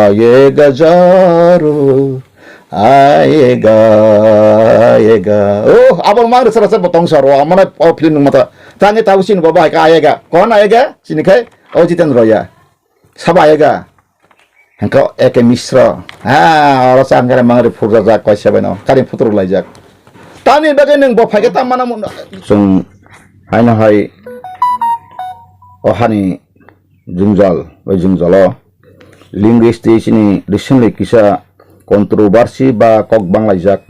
आएगा जरूर आएगा आएगा abang mang rasa potong saro amana film mata tanya tahu sini bapak ka आएगा कौन आएगा sini kai जितेंद्र ya सब आएगा engkau eke misra orang sangkar mang repurja jak kau siapa no kari putur lajak tani bagai neng bapak kita mana mun sung hai na hai ohani jungjal jungjalo linguistis ini recently kisah kontroversi ba kok banglajak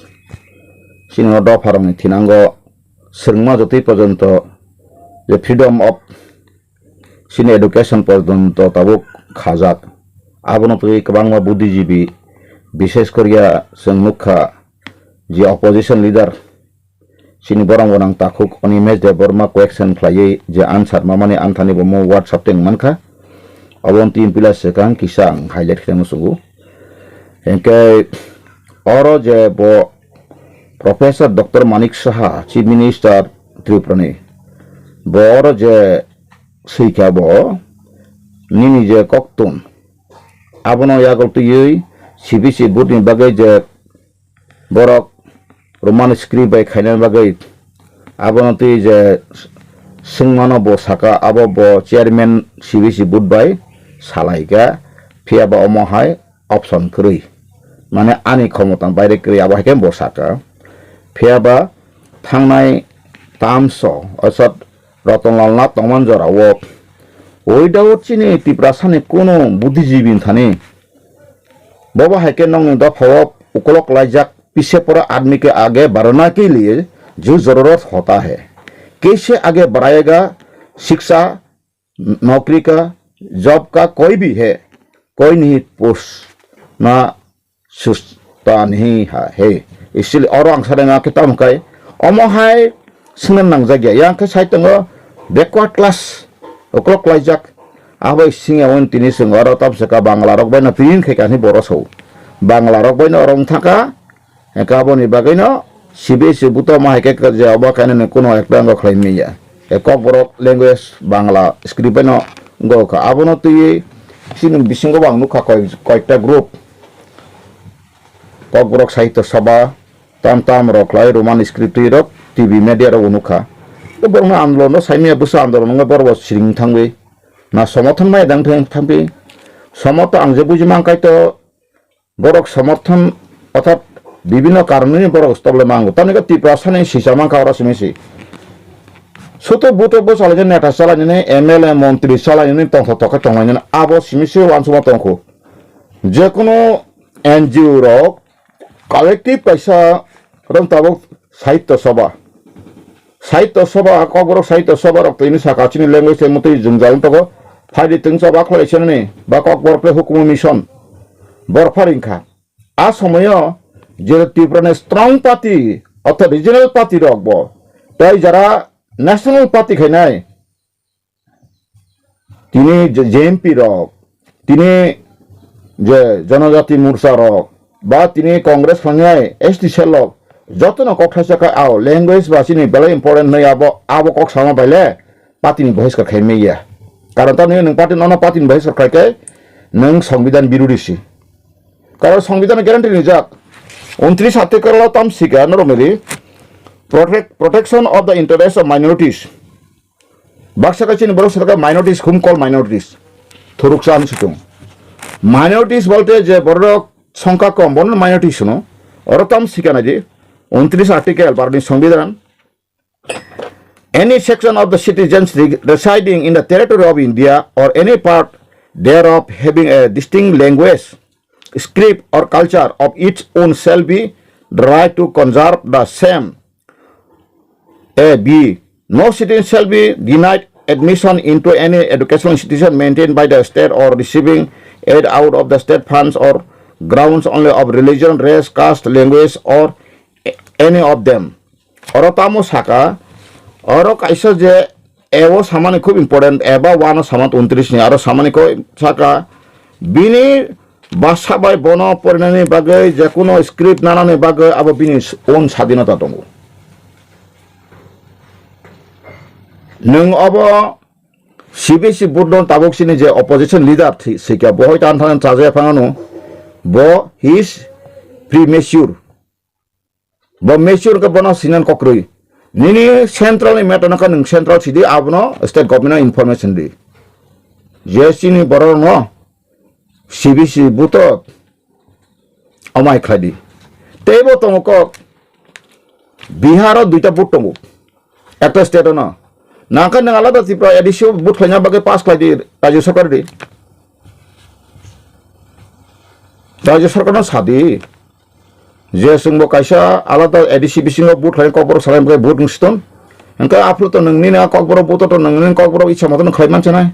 sini odo farang tinanggo serma joti porjonto je freedom of sini education porjonto tabuk khajak abono tui kabangma buddhijibi bishesh koriya sing mukha je opposition leader sini borang takuk oni mes de borma question khlai je answer mamani anthani bomo whatsapp teng manka abon tin pilas sekang kisang highlight khemu sugu engke oro je bo Profesor Dr. Manik Saha Chief Minister Tripurani bo oro je sikha bo nini je koktun abono yagol tuyui CBC board ni bagai je borok Roman script by khaina bagai abono tu je singmano bo saka abo bo chairman CBC board by salaiga phia ba omohai option krui mane ani khomotan baire krui abo hakem bo saka phia ba thangnai tamso asat Ratonlal Nath Tongmanjora wo oida chini tiprasane kono buddhiजीवी thane बाबा हाइके नंग the फव उकलक लाइजाक पीछे पर आदमी के आगे बढ़ना के लिए जो जरूरत होता है कैसे आगे बढ़ाएगा शिक्षा नौकरी का जॉब का कोई भी है कोई नहीं पूछना सुस्ता नहीं है इसलिए और आंसर किताब का अमहाय सिंगन नंग जागिया yang ke sai tengah backward class uklok laijak abai singa on tini sengoro tap seka bangla rok baina pin khekani boroso bangla rok baina orang thaka ekaboni bagaino CBC buto ma heke je aba kanene kono ekta ngo khlaimiya ekok borok language bangla script baino ngo ka abono tuyi sinung bisingo bang nukha koyta group kok borok sahitya sabha tam rok lai roman script rok TV media rok nukha to borna andolon saimia busa andolon ngo borbo siring thangwe na সমর্থন মাই দাং থামবি সমর্থন আং যে বুঝি মাংকাই তো বরক সমর্থন অর্থাৎ বিভিন্ন কারণে বরক স্তবলে মাঙ্গো তানিকা ত্রিপ্রাসানে সিসা মাংকা ওরা সিমেসি সুতো বুতো বো চালাইনে নেতা চালাইনে এমএলএ মন্ত্রী চালাইনে তংখ তকা টংলাইনে আবো সিমেসি ওয়ানসুমা তংখ যে কোনো এনজিও রক কালেক্টিভ পয়সা রং তাবক সাহিত্য সভা কবর সাহিত্য সভা রক তিনি সাকাচিনি ল্যাঙ্গুয়েজ এর মতই জুংজাউন তক ফাইলি তিনসা বা খলাইছেনে বা কক বরপ্লে হুকুম মিশন বরফারিংখা আ সময় যে ত্রিপুরানে স্ট্রং পার্টি অর্থাৎ রিজনাল পার্টি রকব তাই যারা ন্যাশনাল পার্টি খাইনাই তিনি জেএমপি রক তিনি যে জনজাতি মোর্চা রক বা তিনি কংগ্রেস ফাঙ্গাই এসটি সেল রক যতন কখাইসাকা আও ল্যাঙ্গুয়েজ বাসিনি বেলা ইম্পর্টেন্ট নই আবো কক সামা বাইলে পার্টিনি বহিষ্কার খাইমেইয়া কারণ তার নং পার্টি নন পার্টিনি বহিষ্কার খাইকে নং সংবিধান বিরোধীসি কারণ সংবিধানে গ্যারান্টি নিজাক 29 আর্টিকেল তাম seeker normally protection of the interests of minorities Baksa কাছিনি বড় সরকার মাইনরিটিস খুম কল মাইনরিটিস থরুকসা আনি সুতুং মাইনরিটিস বলতে যে বড় সংখ্যা কম বড় মাইনরিটিস শুনো অরতাম সিকা না যে 29 article Bharatni Samvidhan any section of the citizens residing in the territory of India or any part thereof having a distinct language script or culture of its own shall be the right to conserve the same. A. B. No citizen shall be denied admission into any educational institution maintained by the state or receiving aid out of the state funds or grounds only of religion, race, caste, language or any of them. Oro tamo saka oro kaisa je ewo samani খুব important এবা one সামান 29 ni aro samani ko saka bini basa bai bono porignani bagai je kono script nanani bagai abo bini own স্বাধীনতা দङ नों अब CBC budon tabok sini je opposition leader sika boy tan tan chaje phangano bo his premature bo mature ka bono sinan kokroi nini central matter na kan central sidi abno state government information di je sini boro no CBC buto amai khadi tebo tomoko Bihar duita but tongo ekta state na Nangkan yang alada Tripura edisi but hanya bagai pas lagi Rajya Sarkar di Rajya Sarkar na sadi je sungbo kaisa alada edisi bisingo but hanya kokboro salam bagai but ngiston engka aplu to nangni na kokboro buto to nangni kokboro icha moto nang klaiman chanai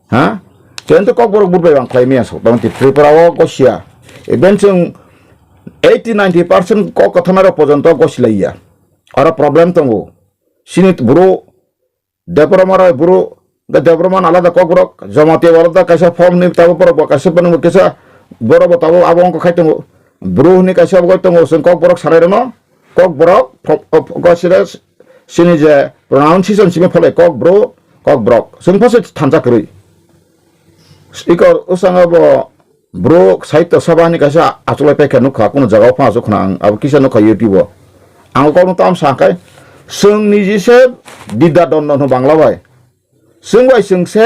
ha jento kokboro but bagai bang klaimia so bang Tripura wo gosia even sung 80-90% kok kathamaro pojonto gosilaiya ora problem tongo sinit buru Deparmara buru da deparman alada kokbrok jamati walada kaisa form ni tabu poro kaisa panu kaisa boro tabu abong ko khaitung buru ni kaisa bo tung sing kokbrok sareno kokbrok gosira sini je pronunciation sime phole kokbrok sing phose thanja kri ikor usanga bo buru sahitya sabha ni kaisa achole pekha nukha kono jaga pha aso khna ab kisa nukha youtube ang ko tam sakai Sung niji se dida don bangla bai. Sung bai sung se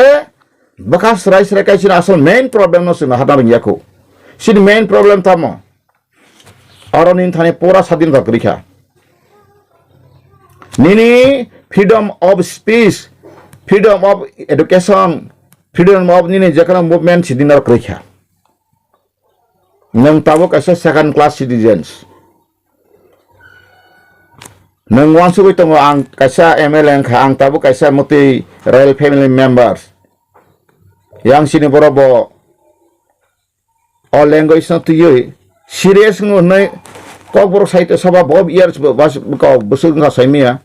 bakas rai kai sini asal main problem no sung hada bang yaku. Sini main problem tamo. Aronin thane pura sadin tak rikha. Nini freedom of speech, freedom of education, freedom of nini jakana movement sidin tak rikha. Nang tabo kaisa second class citizens. Nang wansu ko tongo ang kaisa MLN ka ang tabu kaisa muti royal family members yang sini borobo all language na tuyo serious ngo nai kok borok sahitya sabha bob years bas ko busu nga saimia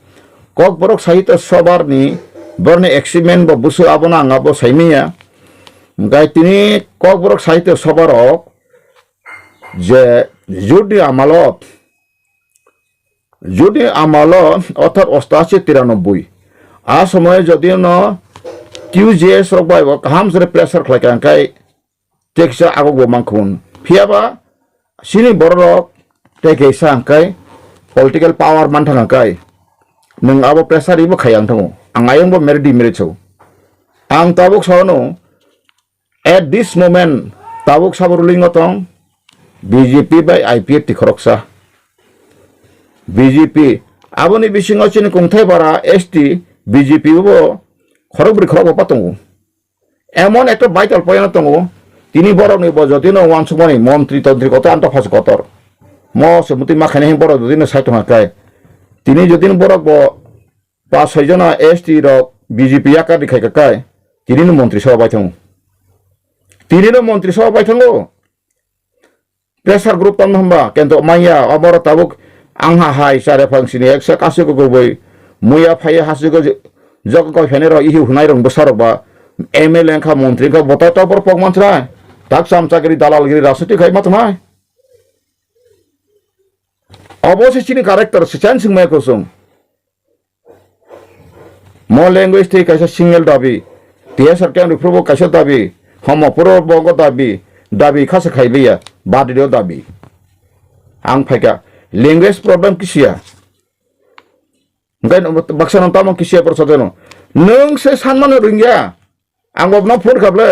kok borok sahitya sabar ni borne experiment bo busu abona nga bo saimia ngai tini kok borok sahitya sabarok je judi amalot অর্থাৎ 88-93 আর সময়ে যদিও ন QGS rock বাইব কাহাম জরে pressure খাইকাই টেক্সা আগক মাংখুন ফিয়াবা সিনি বড় rock টেকেসা আংকাই political পাওয়ার মানথাঙ্গাই নং আবো pressure ইবো খাইয়াং থাঙ্গো আং আয়ংবো মেরিডি মেরিছौ আং তাবুক সাवनो at this moment tabuk sabar ruling otong BJP by IPF tikhoroksa BJP aboni bisingo chini kungthai bara ST BJP bo khorobri khorob patongo emon ekta vital point tongo tini borok ni bojoti no wansumani মন্ত্রী তন্ত্রী কত আন্ত ফাস কতর mo semuti makhane hin borok dudin saito hakai tini jodin borok bo 5-6 jona ST rok BJP yakar dikhai kakai tini no মন্ত্রী সভা বাইথং tini no মন্ত্রী সভা বাইথংgo pressure group tam hamba kento maya abor tabuk angha hai sare fangsini eksa kasiko goboi muya phai hasiko jog ko phene ro ihi hunai rong bosarok ba MLN kha মন্ত্রী kha bota tabor pokmantra tak samchagiri dalalgiri rasati khai matmai অবশ্যই চিনি character সেচান Singh মাই কোসং মো language থেকে কাইসা single দাবি টিয়া সরকার রিপ্রুভ কাইসা দাবি হম পুরো বঙ্গ দাবি খাসা খাইলিয়া বাদিও দাবি আং ফাইকা ল্যাঙ্গুয়েজ প্রবলেম কিসিয়া গাই বাক্সান তাম কিসিয়া প্রসদেনো নং সে সানমান রোহিঙ্গা আং ববনা ফোর খাবলে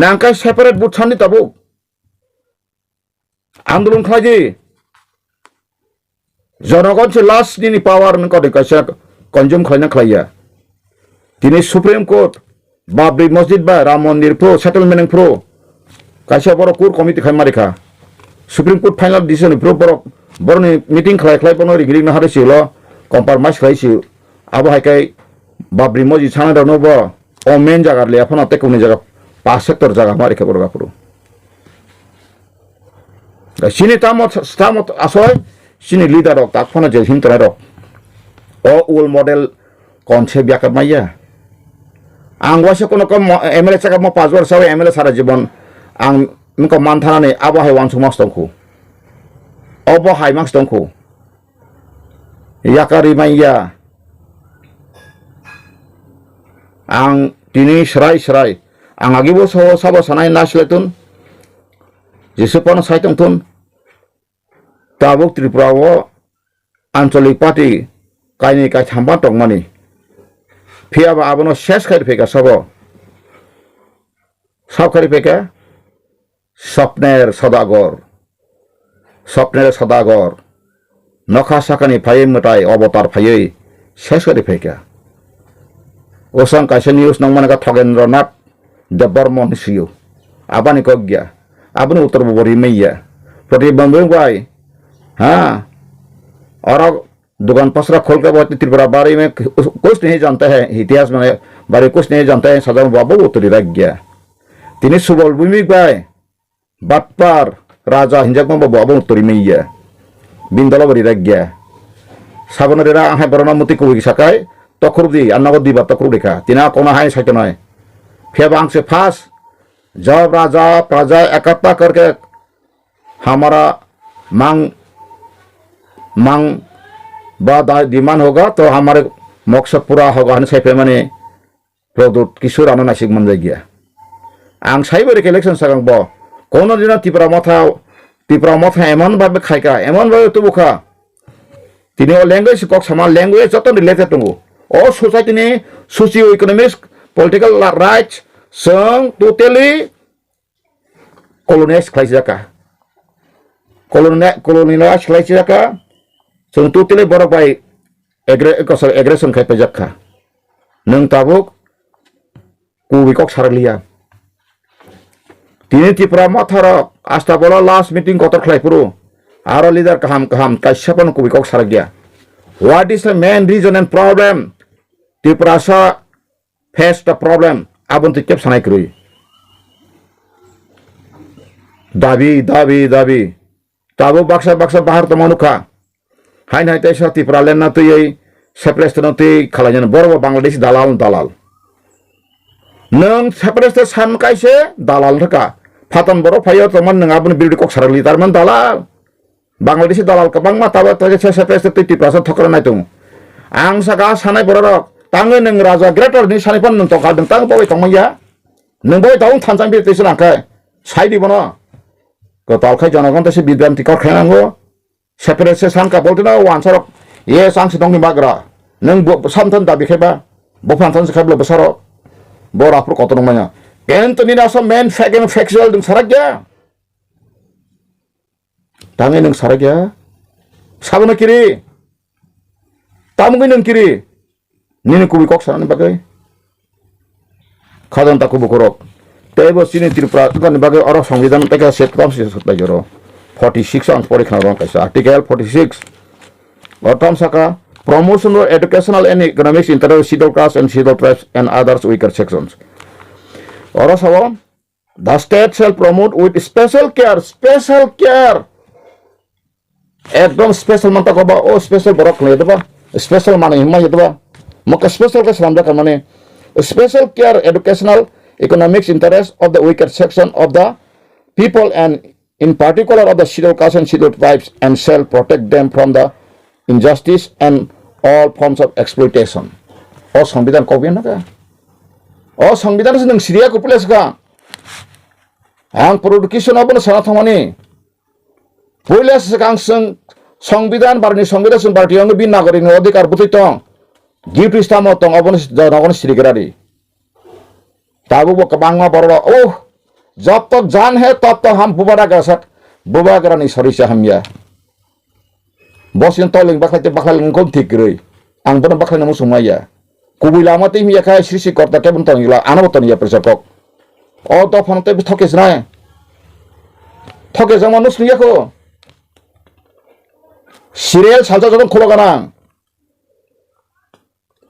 নাংকাই সেপারেট বুট সানি তাবো আন্দোলন খাইজি জনগণ সে লাস্ট দিনই পাওয়ার করে কাইসা কনজিউম খাইনা খাইয়া তিনি সুপ্রিম কোর্ট বাবরি মসজিদ বা রাম মন্দির প্রো সেটেলমেন্ট প্রো কাইসা বড় কোর কমিটি খাইমারি খা supreme court final decision pro বড় মিটিং খাই পনো রিগিরি না হারেছিল কম্প্রমাইজ খাইছি আবো হাইকাই বাবরি মসজিদ সানা দানো ব ও মেন জায়গা লে আপনা তে কোন জায়গা 5 সেক্টর জায়গা মারি খা বড় পুরো সিনি তামত আসয় sini leader rok tak phone je himtra rok o ul model concept ya kamaya ang wase kono kom MLA chaka mo 5 bor sawe MLA sara jibon ang mko manthana ne abo hai wang sumas tongku obo hai max tongku yakari maya ang tini serai ang agi bo sabo sanai nasletun jesepan saitong tun tabuk Tripura wo Ancholik Party kaini kai thamba tongmani phiaba abono shesh khai pheka sabo sab khai pheka স্বপ্নের সদাগর নখা সাকানি ফাইয়ে মতাই অবতার ফাইয়ে শেষ করে ফেকা ওসং কাইসে news নংমানকা থগেন্দ্রনাথ Debbarman see you আবানি কজ্ঞা আবনি উত্তর ববরি মেইয়া प्रतिबंध भाई हाँ और दुकान पसरा खोल के बहुत त्रिपुरा बारे में कुछ नहीं जानता है इतिहास में बारे कुछ नहीं जानता है सदा बाबू उत्तरी रख गया तीन सुबल भूमि भाई बापर राजा हिंजाक में बाबू उत्तरी में गया बिंदला बरी रख गया साबन रेरा है बरना मुति को सकाय तकरुदी अन्ना दी बात तकरु देखा तीना कोना है साइटन है फिर बांग से फास जब राजा प्रजा एकत्ता करके हमारा मांग डिमांड होगा तो हमारे मोक्ष पूरा होगा हन साइपे माने प्रदूत किशोर आनो नासिक मन जायगिया आं साइबर इलेक्शन सागां बो कोनो दिन तिप्रा मथा एमन भाबे खायका एमन भाबे तुबुखा तिनी लैंग्वेज कक समान लैंग्वेज जत रिलेटेड दङ ओ सोसाइटी नि सोशियो इकोनॉमिक पॉलिटिकल राइट्स जों टोटली कॉलोनाइज खालायजाका colonial selaisi jaka जों टोटली बर बाय एग्रेशन खायपे जाखा नों ताबुक कुबिकक सारलिया तिनि त्रिपुरा माथार आस्था बोला लास्ट मीटिंग कतर खलायपुरु आरो leader kaham काश्यपन कुबिकक सारगिया what is the main reason and problem Tripura सा face the problem abon tikep sanai krui दाबी ताबो बक्सा बाहर तो मनुखा हाइन हाइते साथी प्रालेन ना तो यही सेपरेस्ट ना तो खालाजन बरबो बांग्लादेश दालाल नों सेपरेस्ट सान काइसे दालाल थका फातन बरो फायो तो मन नङा बुन बिल्ड कक सारलि तारमन दालाल बांग्लादेश दालाल कबां मा ताबा तो सेपरेस्ट 30% थकरा नाय दं आं सागा सानाय बरो ताङो नों राजा ग्रेटर नि सानायपन नों तो गादों तां बावै तंमैया नों बावै दाउन थानजां बे तेस नाखाय साइदि बनो कतालखाय जनगण तसे बिद्रांति कर खानांगो सेपरेट से सानका बोलते ना वानसार ये सांस दंनि बाग्रा नों सामथन दा बिखेबा बफानथन से खाबलो बसारो बराफोर कत नंमाया एंटनी ना सम मेन फैक्ट फैक्चुअल दं सारागया तांगे नों सारागया साबनो किरि तामुगै नों किरि निनि कुबि कक सानानि बागै खादन ताकु बकरक तेबो सिनि त्रिपुरा गानि बागै अर संविधान तका सेट काम से सत्ता जरो 46 आं परि खाना कैसा आर्टिकल 46 अर्थम साका promotion of educational and economic interest scheduled caste and scheduled tribes and others weaker sections or so the state shall promote with special care एकदम स्पेशल मनता को बा ओ स्पेशल बरक ले दबा स्पेशल माने हिम्मा यदबा मका स्पेशल का समझा कर माने special care educational economic interest of the weaker section of the people and in particular of the scheduled castes and scheduled tribes and shall protect them from the injustice and all forms of exploitation. Oh संविधान copy ना क्या? Oh संविधान से नंग Syria को police का आंग production अपन साथ हमारे पुलिस से कांग संविधान बारनी संविधान से बारती होंगे बिन नागरिक ने अधिकार बुद्धि तो गिफ्ट इस्ताम तो अपन नगन सीरिकरारी ताबू वो कबांगा बरवा ओह जब तक जान है तब तक हम बुबारा का साथ बुबारा नहीं सॉरी से हम या बॉस इन तौलिंग बखालिंग को ठीक रही आंग बना बखालिंग मुझे सुमाया कुबिला मत ही मिया खाए शिशी करता क्या बनता नहीं ला आना बता नहीं प्रजापक और तो फनते भी थके सुनाए थके जमानु सुनिया को सीरियल सालता जब खोला ना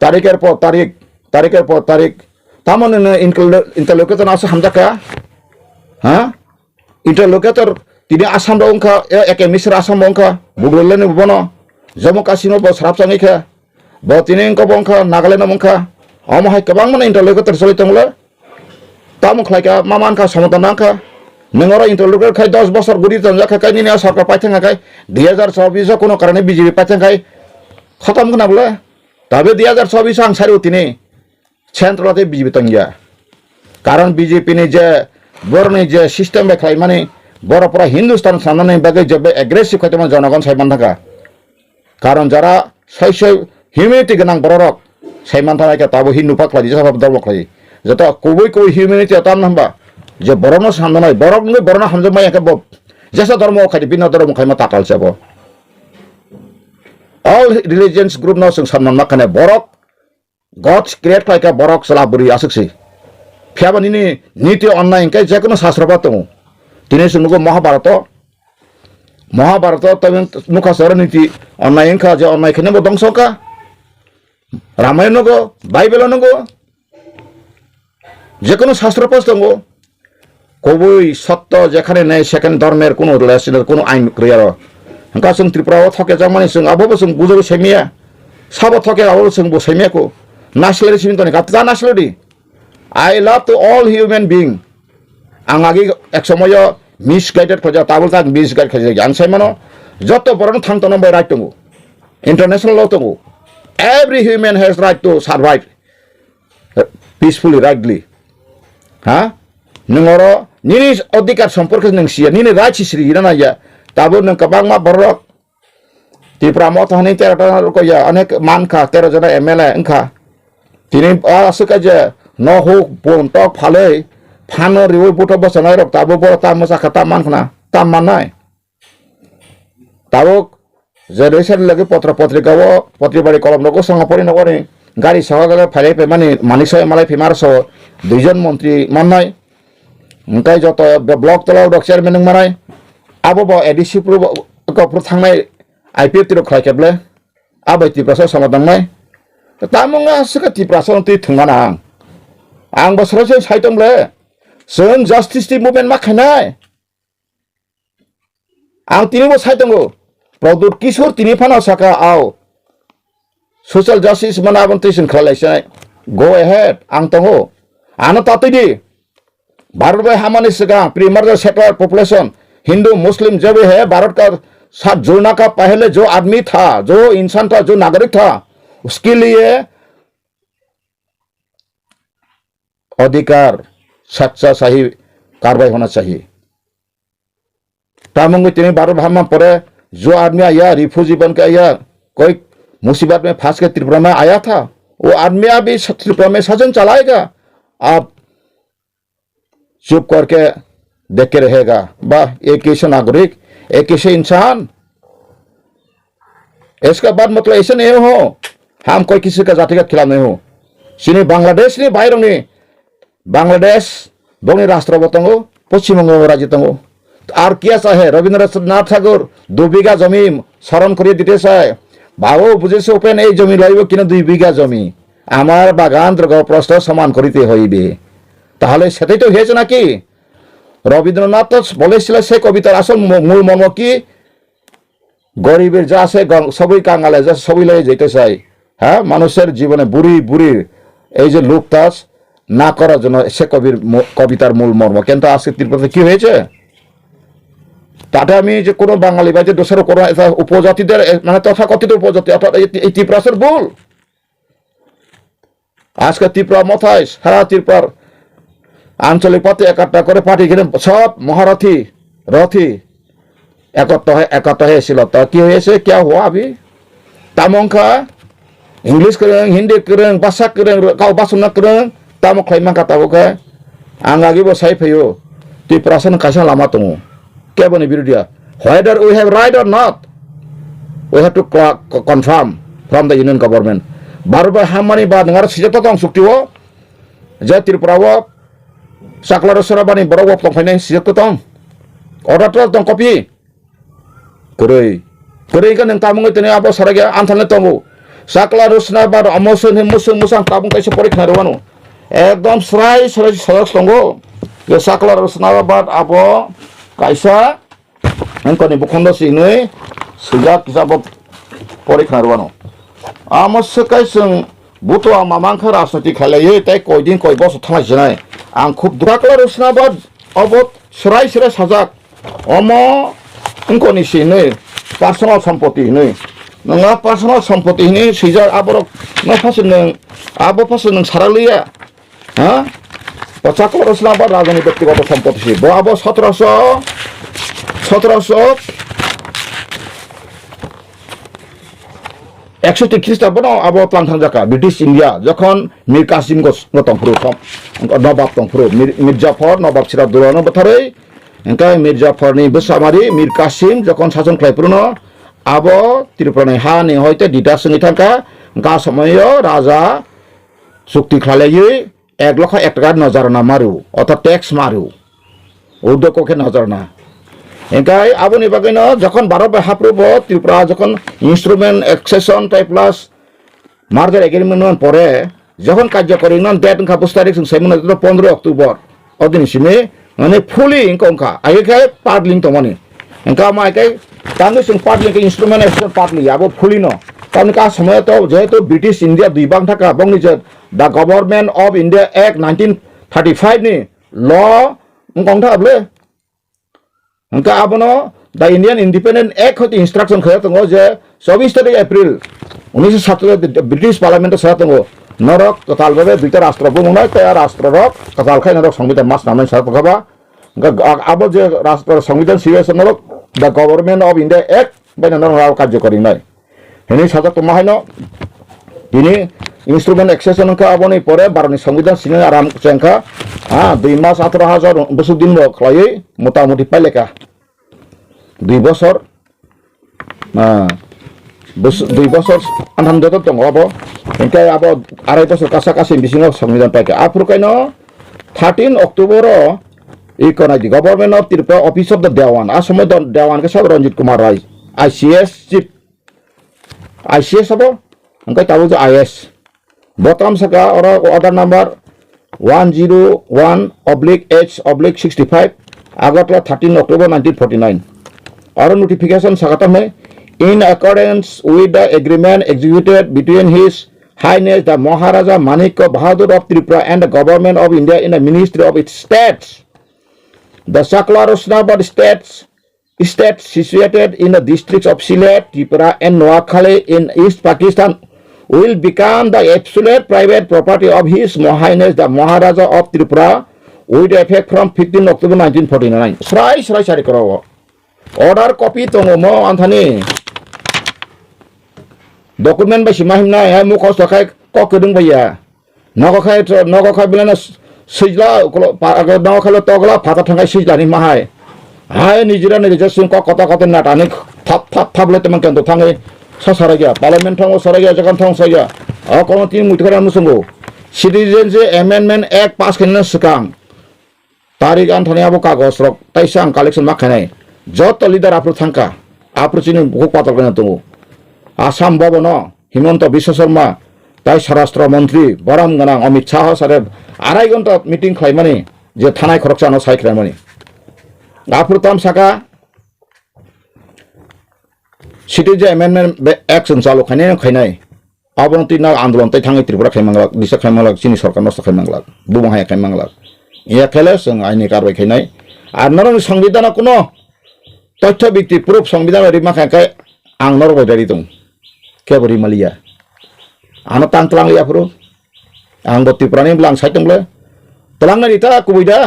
तारीख तामन इंटरलोकेटर आसा हमजाका हाँ इंटरलोकेटर तिनी आसाम रंखा एक मिश्र आसाम रंखा बुगलेने बनो जम्मू काश्मीर बो सराब संगिखा बो तिनी इंको बंखा नागालैंड मंखा हम हाय कबां मन इंटरलोकेटर सलित तंगले तामु खलायका मामान का समाधान का नंगरा इंटरलोकेटर खाय 10 बছর गुडी तंजाखा खाय निने सरकार पाइथांगा खाय 2024 कोनो कारणे बीजेपी पाइथांगा खाय खत्म गना बोले तबे 2024 आं सारि उतिने सेंट्रलाते बीजेपी तंगिया कारण बीजेपी ने जे बरनि जे सिस्टम बे खालामनानै बर'फोरा हिंदुस्तान साननानै बागै जेबो एग्रेसिव खालामनानै जनगण सायमान थाखा कारण जारा सैसो हिउमेनिटी गोनां बर'रक सायमान थानायखा ताबो हिंदू पाखलाय जाबाबो धर्म खालायो जता कबई हिउमेनिटी ताम नम्बा जे बर'नो साननानै बर'नो हामजोबनाय एके जैसा धर्म खाय बिना धर्म खायमा ताकाल जाबो all religions group no जों सानना माखाने बर'क गॉड्स क्रिएट खालायका बर'क सलाबुरि आसुकसि फियाबानि नीति अन्याय इनके जेकुनु शास्त्रबा दङ दिनै जों नुगो महाभारत तमें नुखासर नीति अन्याय इनका जे अन्याय खने दंसका रामायण नगो बाइबेल नगो जेकुनु शास्त्र पास दङ कबई सत्य जेखाने नै सेकेंड धर्मेर कोनो रिलेशन कोनो आइन क्रियार इनका जों त्रिपुरा थके जामानि जों आबो जों बुजो सेमिया साबो थके आबो जों बो सेमियाको नासलेरि सिमितनि गाता नासलेरि I love to all human being. Ang agi ek समय misguided खोजा ताबल ताक misguide खोजा yang saya mano joto boron thang tono by right tungu international law tungu every human has right to survive peacefully rightly ha nengoro nini odikar sampurka neng sia nini right sri ina ya tabo neng kabang ma borok ti pramo thani tera ko ya anek man kha 13 jana MLA engkha tini asuka je no hook pon tok phale phano riwo buto bosanai rok tabo bo ta mosa khata man khna tam manai tabo je reser lagi potra potrika wo potri bari kolom logo sanga pori no kore gari sahagale phale pe mani manisai malai phimar so duijon montri manai engkai joto blok tolao dok chairman nang manai abo bo edisi pro ko pro thangnai IPF tiro khlai keble abai ti prasa samadang nai tamunga sekati prasa ti thungana ang basrase saitomle जों justice movement मा खानाय आं तिनि बो साइतंगो प्रदुत किशोर तिनि फाना साका आव social justice manabontation खालायसाय go ahead आं तंगो आनो तातैदि भारत में हमारे सगा प्रीमर्जर सेटलर पॉपुलेशन हिंदू मुस्लिम जब है भारत का साथ जुड़ना का पहले जो आदमी था जो इंसान था जो नागरिक था उसके लिए अधिकार सच्चा सही कार्रवाई होना चाहिए तामुंग में भारत भ्रमण पड़े जो आदमी आया रिफ्यूजी बन के आया कोई मुसीबत में फंस के त्रिपुरा में आया था वो आदमी अभी त्रिपुरा में शासन चलाएगा आप चुप करके देख के रहेगा वाह एक ऐसा नागरिक एक ऐसे इंसान इसका बाद मतलब ऐसा नहीं हो हम कोई किसी का जाति का खिलाफ नहीं हो सिर्फ बांग्लादेश नहीं बाहर नहीं बांग्लादेश दोनों राष्ट्र बताओ पश्चिम बंग राज्य तंगो और क्या चाहे रविंद्रनाथ ठाकुर 2 बीघा जमी शरण कर दीते चाहे भावो बुझे ओपेन এই জমি লইব কিনা 2 বিঘা জমি আমার বাগান প্রস্থ সমান করিতে হইবে তাহলে সেটাই তো হয়েছে নাকি রবীন্দ্রনাথ বলেছিল সেই কবিতার আসল মূল মর্ম কি গরিবের যা আছে সবই কাঙ্গালে যা সবই লয়ে যেতে চাই হ্যাঁ মানুষের জীবনে বুড়ি বুড়ির এই যে লুকতাস না করার জন্য সে কবিতার মূল মর্ম কিন্তু আজকে ত্রিপুরাতে কি হয়েছে তাতে আমি যে কোনো বাঙালি বা যে দোসর কোনো উপজাতিদের মানে তথাকথিত উপজাতি অর্থাৎ এই ত্রিপুরাসের ভুল আজকে ত্রিপুরা মাথায় সারা ত্রিপুরার আঞ্চলিক পথে একটা করে পার্টি ঘিরে সব মহারথী রথী একত্র হয়েছিল তা কি হয়েছে কে হওয়া আবি তামংখা इंग्लिश करें हिंदी करें भाषा करें गाव बासना करें तामो खाइमा काताबो के आं आगे बो साइ फैयो ति प्रश्न कासा लामा दङ के बनि बिरुदिया whether we have right or not we have to confirm from the union government Bharat हामानि बा नंगार सिजता दं सुक्तिओ जे त्रिपुराओ साकला रसरा बानि बरव दंफायनाय सिजता दं अर्डार दं कपि गरै का नों तामुङै तने आबो Sarage आन्थालने दंगो sakla rusna bar amosun musung musang tabung kaisa porikna rwano ekdom srai srai sarak tongo ye sakla rusna bar abo kaisa engkoni bukhondo sinui sejak kisabot porikna rwano amos kaisung buto mamangkha rasnati khalaye tai koidin koi bos thamai jinai ang khub sakla rusna bar abot srai srai sajak omo engkoni sinui personal sampoti nui nang personal সম্পত্তি ini sejak aborok nang pasal nang saraliya ha পঁচাত্তর আবার রাজধানী ব্যক্তিগত সম্পত্তি ছিল আবার 1761 খ্রিস্টাব্দ আবার প্লান্থান জাকা ব্রিটিশ ইন্ডিয়া যখন মীর কাসিম গতংফুরু নবাব তংফুরু মীর জাফর নবাব সিরাজদৌল্লাহ বথারে এঙ্কাই মীর জাফরনি বসামারি মীর কাসিম যখন শাসন খাইপুরনো আবো ত্রিপুরানি হা নি হইতে দিটা সঙ্গে থাকা গা সময় রাজা চুক্তি খালাইয়ে 1,01,000 টাকা নজরানা মারু অর্থাৎ ট্যাক্স মারু উদ্যোগকে নজরানা এঙ্কাই আবনি বাগৈন যখন ভারত হাপ্রুব ত্রিপুরা যখন instrument accession type plus merger agreement পরে যখন কার্যকরী নন ডেট ইনকা 5 তারিখ সাইমন 15 অক্টোবর অদিনসিমে মানে ফুলি ইনকা অংকা আইকাই পার্টলিং তো মানে এঙ্কা মাইকাই তাঙ্গে সিং পার্টলিং ইনস্ট্রুমেন্ট এক্সেশন পার্টলি আবো ফুলি ন কারণ কা সময় তো যেহেতু ব্রিটিশ ইন্ডিয়া দুই বাং থাকা বংনি যে the government of India act 1935 নি ল গংথা আবলে এঙ্কা আবনো দ্য ইন্ডিয়ান ইন্ডিপেন্ডেন্ট অ্যাক্ট হতে ইনস্ট্রাকশন খায় তো যে 24 এপ্রিল 1947 ব্রিটিশ পার্লামেন্টে সাথে তো নরক ততালভাবে দুইটা রাষ্ট্র বুমনায় তার রাষ্ট্ররক ততালখাই নরক সংবিধান মাস নামে সাথে খাবা আবো যে রাষ্ট্র সংবিধান সিএস নরক the government of India act বাইনা নরক কার্যকরী নাই হেনি সাজা তো মাহাইনো ini instrumen exception ka aboni pore barani সংবিধান সিনে আরাম চেংকা 2 মাস 18,000 বছর দিন খাই মোটামুটি পাইলেকা 2 বছর 2 বছর আনহাম যত দङ আবো এনকাই আবো আড়াই বছর কাছাকাছি বিসিং সংবিধান পাইকা আফুর কাইনো 13 অক্টোবর ইকোনাই the government of Tripura office of the Dewan আসময় দেওয়ান কে সব Ranjit Kumar Roy ICS chief ICS হবো angkai tahu je IS bottom saka orang order number 101/H/65 Agatla 13 October 1949 और notification sakata में in accordance with the agreement executed between His Highness the Maharaja Manikya Bahadur of Tripura and the government of India in the ministry of its states the Sakla Rosnabad states situated in the districts of Sylhet, Tripura and Noakhali in East Pakistan will become the absolute private property of His Highness the Maharaja of Tripura with effect from 15 October 1949. Srai sari karo. Order copy to mo anthani. Document ba simahim na ya mo ko sakai ko kedung ba ya. Noko khai bilana sijla agar noko khalo togla phata thangai sijla ni mahai. Hai nijira ni jasin ko kota natani thap le teman kan to thangai 사사라기야 parliament 통고 사라기야 저간 통사기야 거기 팀 무트가라 무슨고 citizenship amendment act pass करने सकang तारीख अंथने आबो कागज रक ताइसां collection माखानाय जत lidar आपरो थांका आपरो चिनि बहु पातल गना दङ आसाम भवन हिमন্ত বিশ্ব शर्मा ताइ स्वराष्ट्र मन्त्री बराम गना अमित शाह सारे आराय घन्टा मिटिं खालामनानै जे थानाय खरकसानो सायख्रामनि आपरो ताम साका Citizen Amendment Act চালু খাইনাই আবনতি না আন্দোলন তাই থাঙै ত্রিপুরা খাইমাंगला দিশা খাইमांगला চিনি সরকার নষ্ট খাইमांगला বুমাহায়া খাইमांगला ইয়া খেলে जों আইনি কারবাই খাইনাই আর নরং সংবিধান কোনো তথ্য ভিত্তি প্রুফ সংবিধান রিমাখায় आं नरबाय दारि दं केबरि मालिया आनो तांतलां लिया फ्रो आं त्रिपुरानि ब्लां साइतंब्ला तलांना इता कुबैदा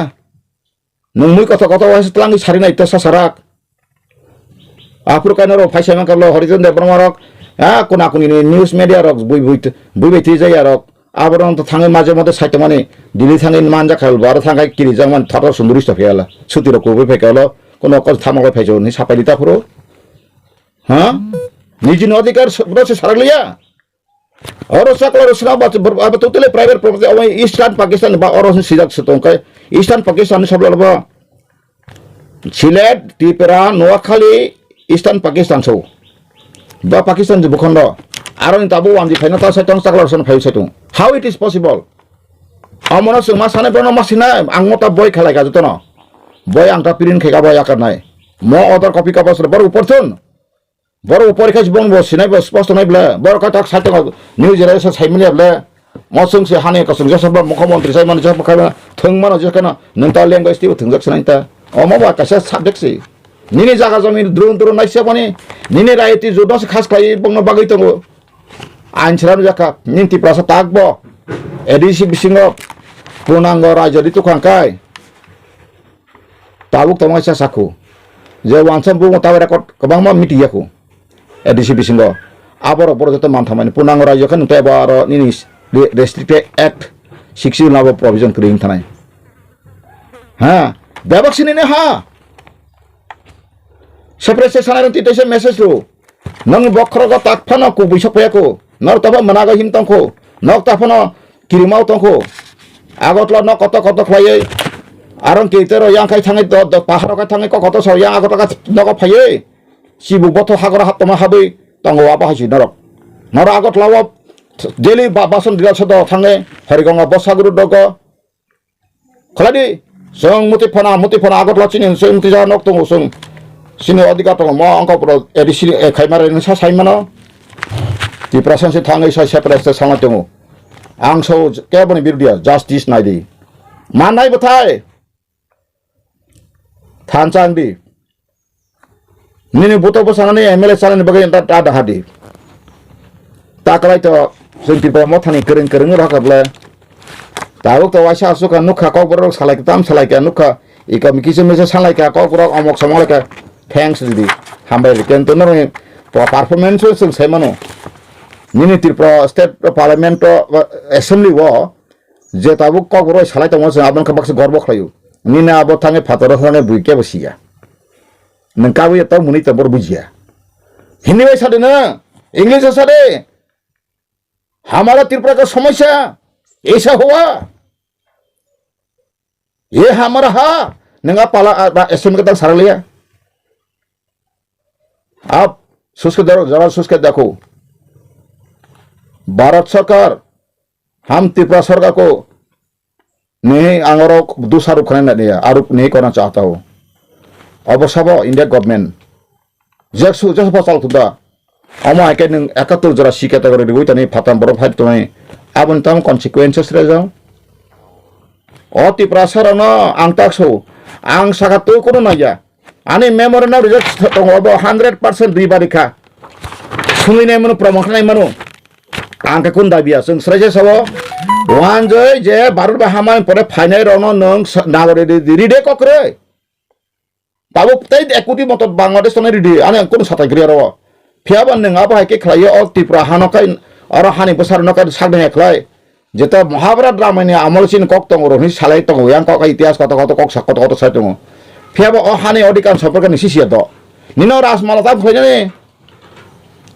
नोंमुइ कथा वास तलांनि सारिना इता सासाराक Afrika naro faisai mangkablo horizon de promarok kuna kuni news media rok bui thi jaya rok aborong to thangai maje mode saite mane dili thangai manja khal bar thangai kiri jangman thata sunduri stafela suti rok bui fekalo kono kos thamalo faijo ni sapai dita puro ha niji no adhikar proses saraglia oro sakla rosna ba totally private property awai eastern Pakistan ba oro sidak setongkai eastern Pakistan sabla ba Sylhet Tripura Noakhali Eastern Pakistan so ba Pakistan je bukhondo aro ni tabu amji phaina ta saitong sakla son phai saitung how it is possible amona suma sane bono masina angota boy khalai ga jotono boy angta pirin khega boy akar nai mo other copy ka pasre bor upor thun bor upor khaj bong bo sinai bo sposto nai bla bor ka tak saitong new generation saimani bla mo sung se hane ka sung ja sabba mukhamantri saimani ja pakha thungmano je kana nanta language ti thungjak sanai ta omo ba ka sa subject si nini jaga jami drun naisya pani nini raiti jodong se khas khai bongno bagai tongo ain jaka nin ti prasa takbo edisi bisingo punanggo raja di tukang kai tabuk tama sa saku je wansam bu tawa rekod kebang ma media ku edisi bisingo abor joto manthamani punanggo raja kan te baro nini restricted act 60 law provision kring thanai ha babak sini ne ha seprese sanaran ti tese message ru nang bokro go tak phano ku bisok payako nor taba managa him tangko nok ta phano kirimau tangko agotlo nok koto khlai aron keitero yang kai thangai do paharo kai thangai ko koto so yang agoto ka nok phai sibu boto hagora hatoma habai tango apa hasi norok nor agot lawa daily bason dila sodo thangai harigonga bosaguru dogo khladi song muti phana agot lo chinin song muti ja nok tongo song sini odika tongo mo angko pro edisi khaimare sa saimano ti prasan se thangai sa separate sanga tongo angso keboni birdia justice naidi manai bathai thanchang di nini buto bosana ni MLA salan bagai ta da hadi takalai to sing ti mo thani kering rakable tawuk to wasa suka nukha ko borok salai tam salai ka nukha ikam kise mese salai ka ko borok amok samole ka thanks di hambai ken to no performance sing semano nini tirpra state parliament assembly wo je tabuk ko borok salai to mo abon ka bakse gorbo khlayu nini abo thange phatoro thane buike basiya nangkabu ya muni ta bor bujia hindi bai sade na english sade हमारा त्रिपुरा का समस्या ऐसा हुआ ये हमारा हा नंगा पाला एसएम के तक सारा लिया आप जरा सोच के देखो भारत सरकार हम त्रिपुरा सरकार को नहीं आरोप दोषारोप करने आरोप नहीं करना चाहता हो अब सब इंडिया गवर्नमेंट जैसे चल खुदा Oma akan neng akatur jara si kategori dibuat ni patam borok hati tu ni abon tam consequences rezau oti prasarana ang takso ang sakatu kuno naja ani memory na result tongo 100% ribarika sumi ne manu promotion ne manu ang ka kun dabia sung sraje sawo wan joy je barul ba hamai pore final rono nang nagore di de kokre tabu tai equity motot bangladesh tone di ani kun satai kriya ro Piaban neng apa hai ke khlai o Tripura hanokai aro hani besar nokai sagdeng khlai jeta Mahabharat Ramayana amol sin kok tong ro ni salai tong yang kok itias kok kok sakot kok sai tong piaba o hani odikan sampurkan ni sisia do nino rasmala ta phoi ni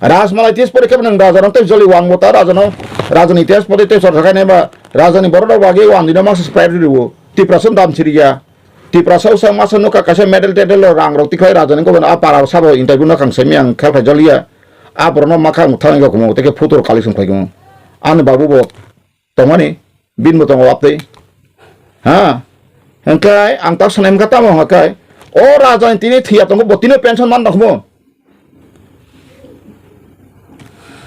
rasmala itias pore keben raja ron te joli wang mota rajani itias pore te sarkai ne ba rajani boroda wage wang dino mas spread riwo Tripura sun dam siria Tripura sau sa masan no ka kase medal tedel rang rok tikhai rajani ko a para sabo interview na kang semi ang khal jolia a borno makang thang ga kumo teke photo collection khai kumo an babu bo tongani bin mo tong apte ha hangkai ang tak sanem kata mo hakai o rajani tini thia tong botine pension man rakmo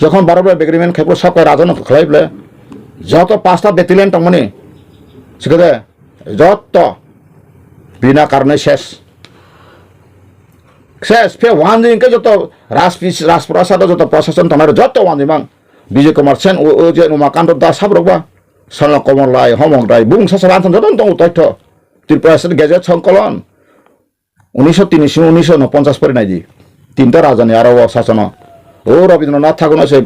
যখন বারবার agreement খাইবো সব রাজন খাইবলে যত পাঁচটা বেতিলেন তংমানে শিখে যত বিনা কারণে শেষ ফে ওয়ান দিনকে যত রাজপ্রাসাদ যত প্রশাসন তোমার যত ওয়ান দিন বিজয় কুমার সেন ও যে উমাকান্ত দাস সাবরবা সন কমল রায় হমক রায় বুং সাসারান যত দং তথ্য ত্রিপুরা গেজেট সংকলন 1903 1949 পরে নাইজি তিনটা রাজধানী আরো শাসন ও রবীন্দ্রনাথ ঠাকুর আছে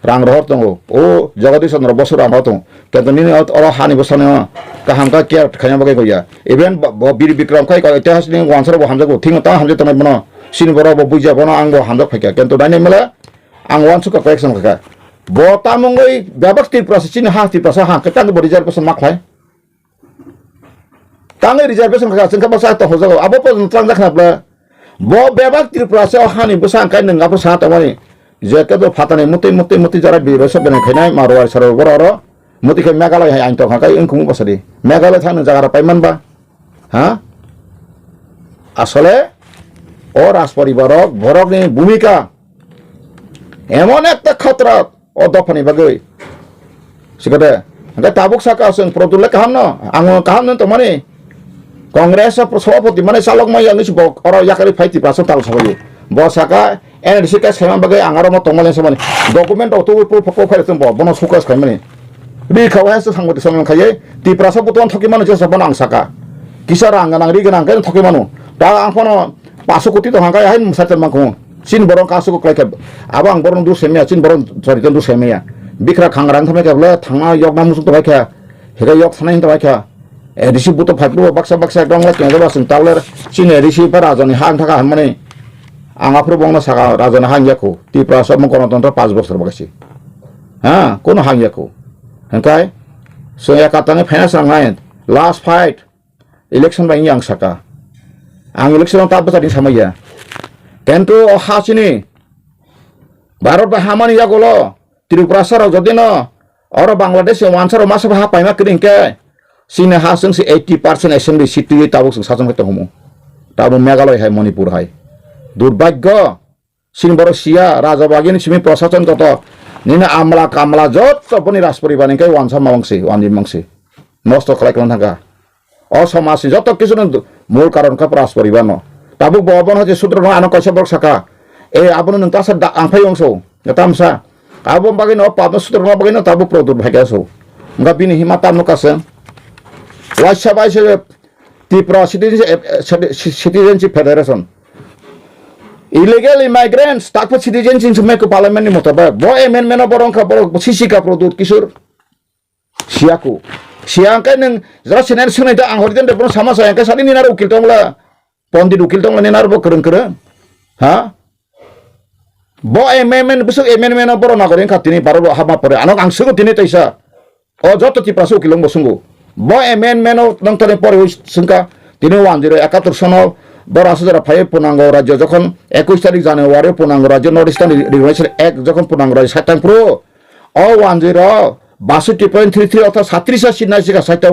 রাং রহর দङ ও জগদীশ চন্দ্র বসু রাং দङ কিন্তু নিনি অর হানি বসানে কাহাম কা কেয়ার খায়া বগে গয়া ইভেন বীর বিক্রম খাই কা ইতিহাস नि वानसर हामजाको थिङ ता हामजे तनाय बनो सिन बर बुइजा बनो आंगो हामजक फाइका किन्तु दानि मेला आं वानसु का करेक्शन का बता मंगै व्यवस्थित प्रोसेस नि हास्ति प्रोसेस हा कता ग रिजर्वेशन मा खाय तांगै रिजर्वेशन का जों का बसा त होजो आबो प ट्रांजेक्शन आपला बो व्यवस्थित प्रोसेस हानि बसा काय नंगा प सा तमानि जेके तो फाताने मुति जरा बिरस बने खैनाय मारवार सर बर मुति खे मेघालय हाय आंत खाय इनखुम बसदि मेघालय थानो जागारा पाइमानबा हा আসলে ও রাজ পরিবারক বরকনি ভূমিকা এমন একটা খতরা ও দফানি বাগৈ সিকতে তাবুক সাকা जों প্রতুলে কাহাম ন আং কাহাম ন তো মানে Kongres sopapoti mana salok mai yang nisbo oro yakari fighti praso tal sabayu bosaka NDC ka sema bagai angaro mo tongmalen samani dokumen to pu profile tumbo bono sukas kamani bi kawai sa sangmoti samang khaye ti praso puton thoki manu jesa bonang saka kisara anganang ri ganang kan thoki manu da angpono pasukuti to hangkai hain musatan mangko sin borong kasuku klai abang borong du semia sin borong sorry du semia bikra khangrang thame kabla thanga yok namusuk to baikha hera yok thanain to baikha edisi buto phaipu baksa dong la keng ba sing taler sin edisi pa rajani hang thaka hamane anga pro bongna saka rajani hang yakho ti praso mong gণতন্ত্র 5 বছর bagasi ha kono hang yakho hangkai so ya katane finance rangain last fight election ba yang saka ang election ta basa din samaya kento hasini Bharat ba hamani yakolo Tripura saro jodino oro Bangladesh wansaro masa ba paima kringke Sini haseng si 80% assembly seat itu tabuk sasan kita homo. Tabuk Meghalaya hai Manipur hai. Durbagyo sini baru sia raja bagian sini prosasan toto. Nina amla kamla jot sapuni raspuri bani kai wansa mawangsi wanjim mangsi. Nosto kelaikan tangga. Oh somasi jot kisun mul karon ka raspuri bano. Tabuk bawa bano je sutro anak kasih bersaka. Abon nengta sedak angpai yongso. Ngetamsa. Abon bagian apa? Sutro bagian tabuk produk bahagia so. Enggak bini himatan nukasen. Wassabai se Tripura Citizenship Federation illegal immigrants takut citizenship semua ke parlemen ni mutabak bo amendment borong ka borong sisi ka produk kisur siaku siangkan yang jelas senar sunai dah anghoritan depan sama saya kan saat ini naruh ukil tongla pondit ukil tongla ni naruh keren ha bo amendment besok amendment borong nagorin katini baru hama pore anak angsuku tini taisa oh joto Tripura ukilong bosungu bo amendment nang tane pore sengka tini 1071 sono বরাসু যারা five পূর্ণাঙ্গ রাজ্য যখন 21 তারিখ জানুয়ারি পূর্ণাঙ্গ রাজ্য north eastern রিজনেশন এক যখন পূর্ণাঙ্গ রাজ্য 7 পুরো অ 10 62.33 অর্থাৎ 37 সিট নাইসিকা 7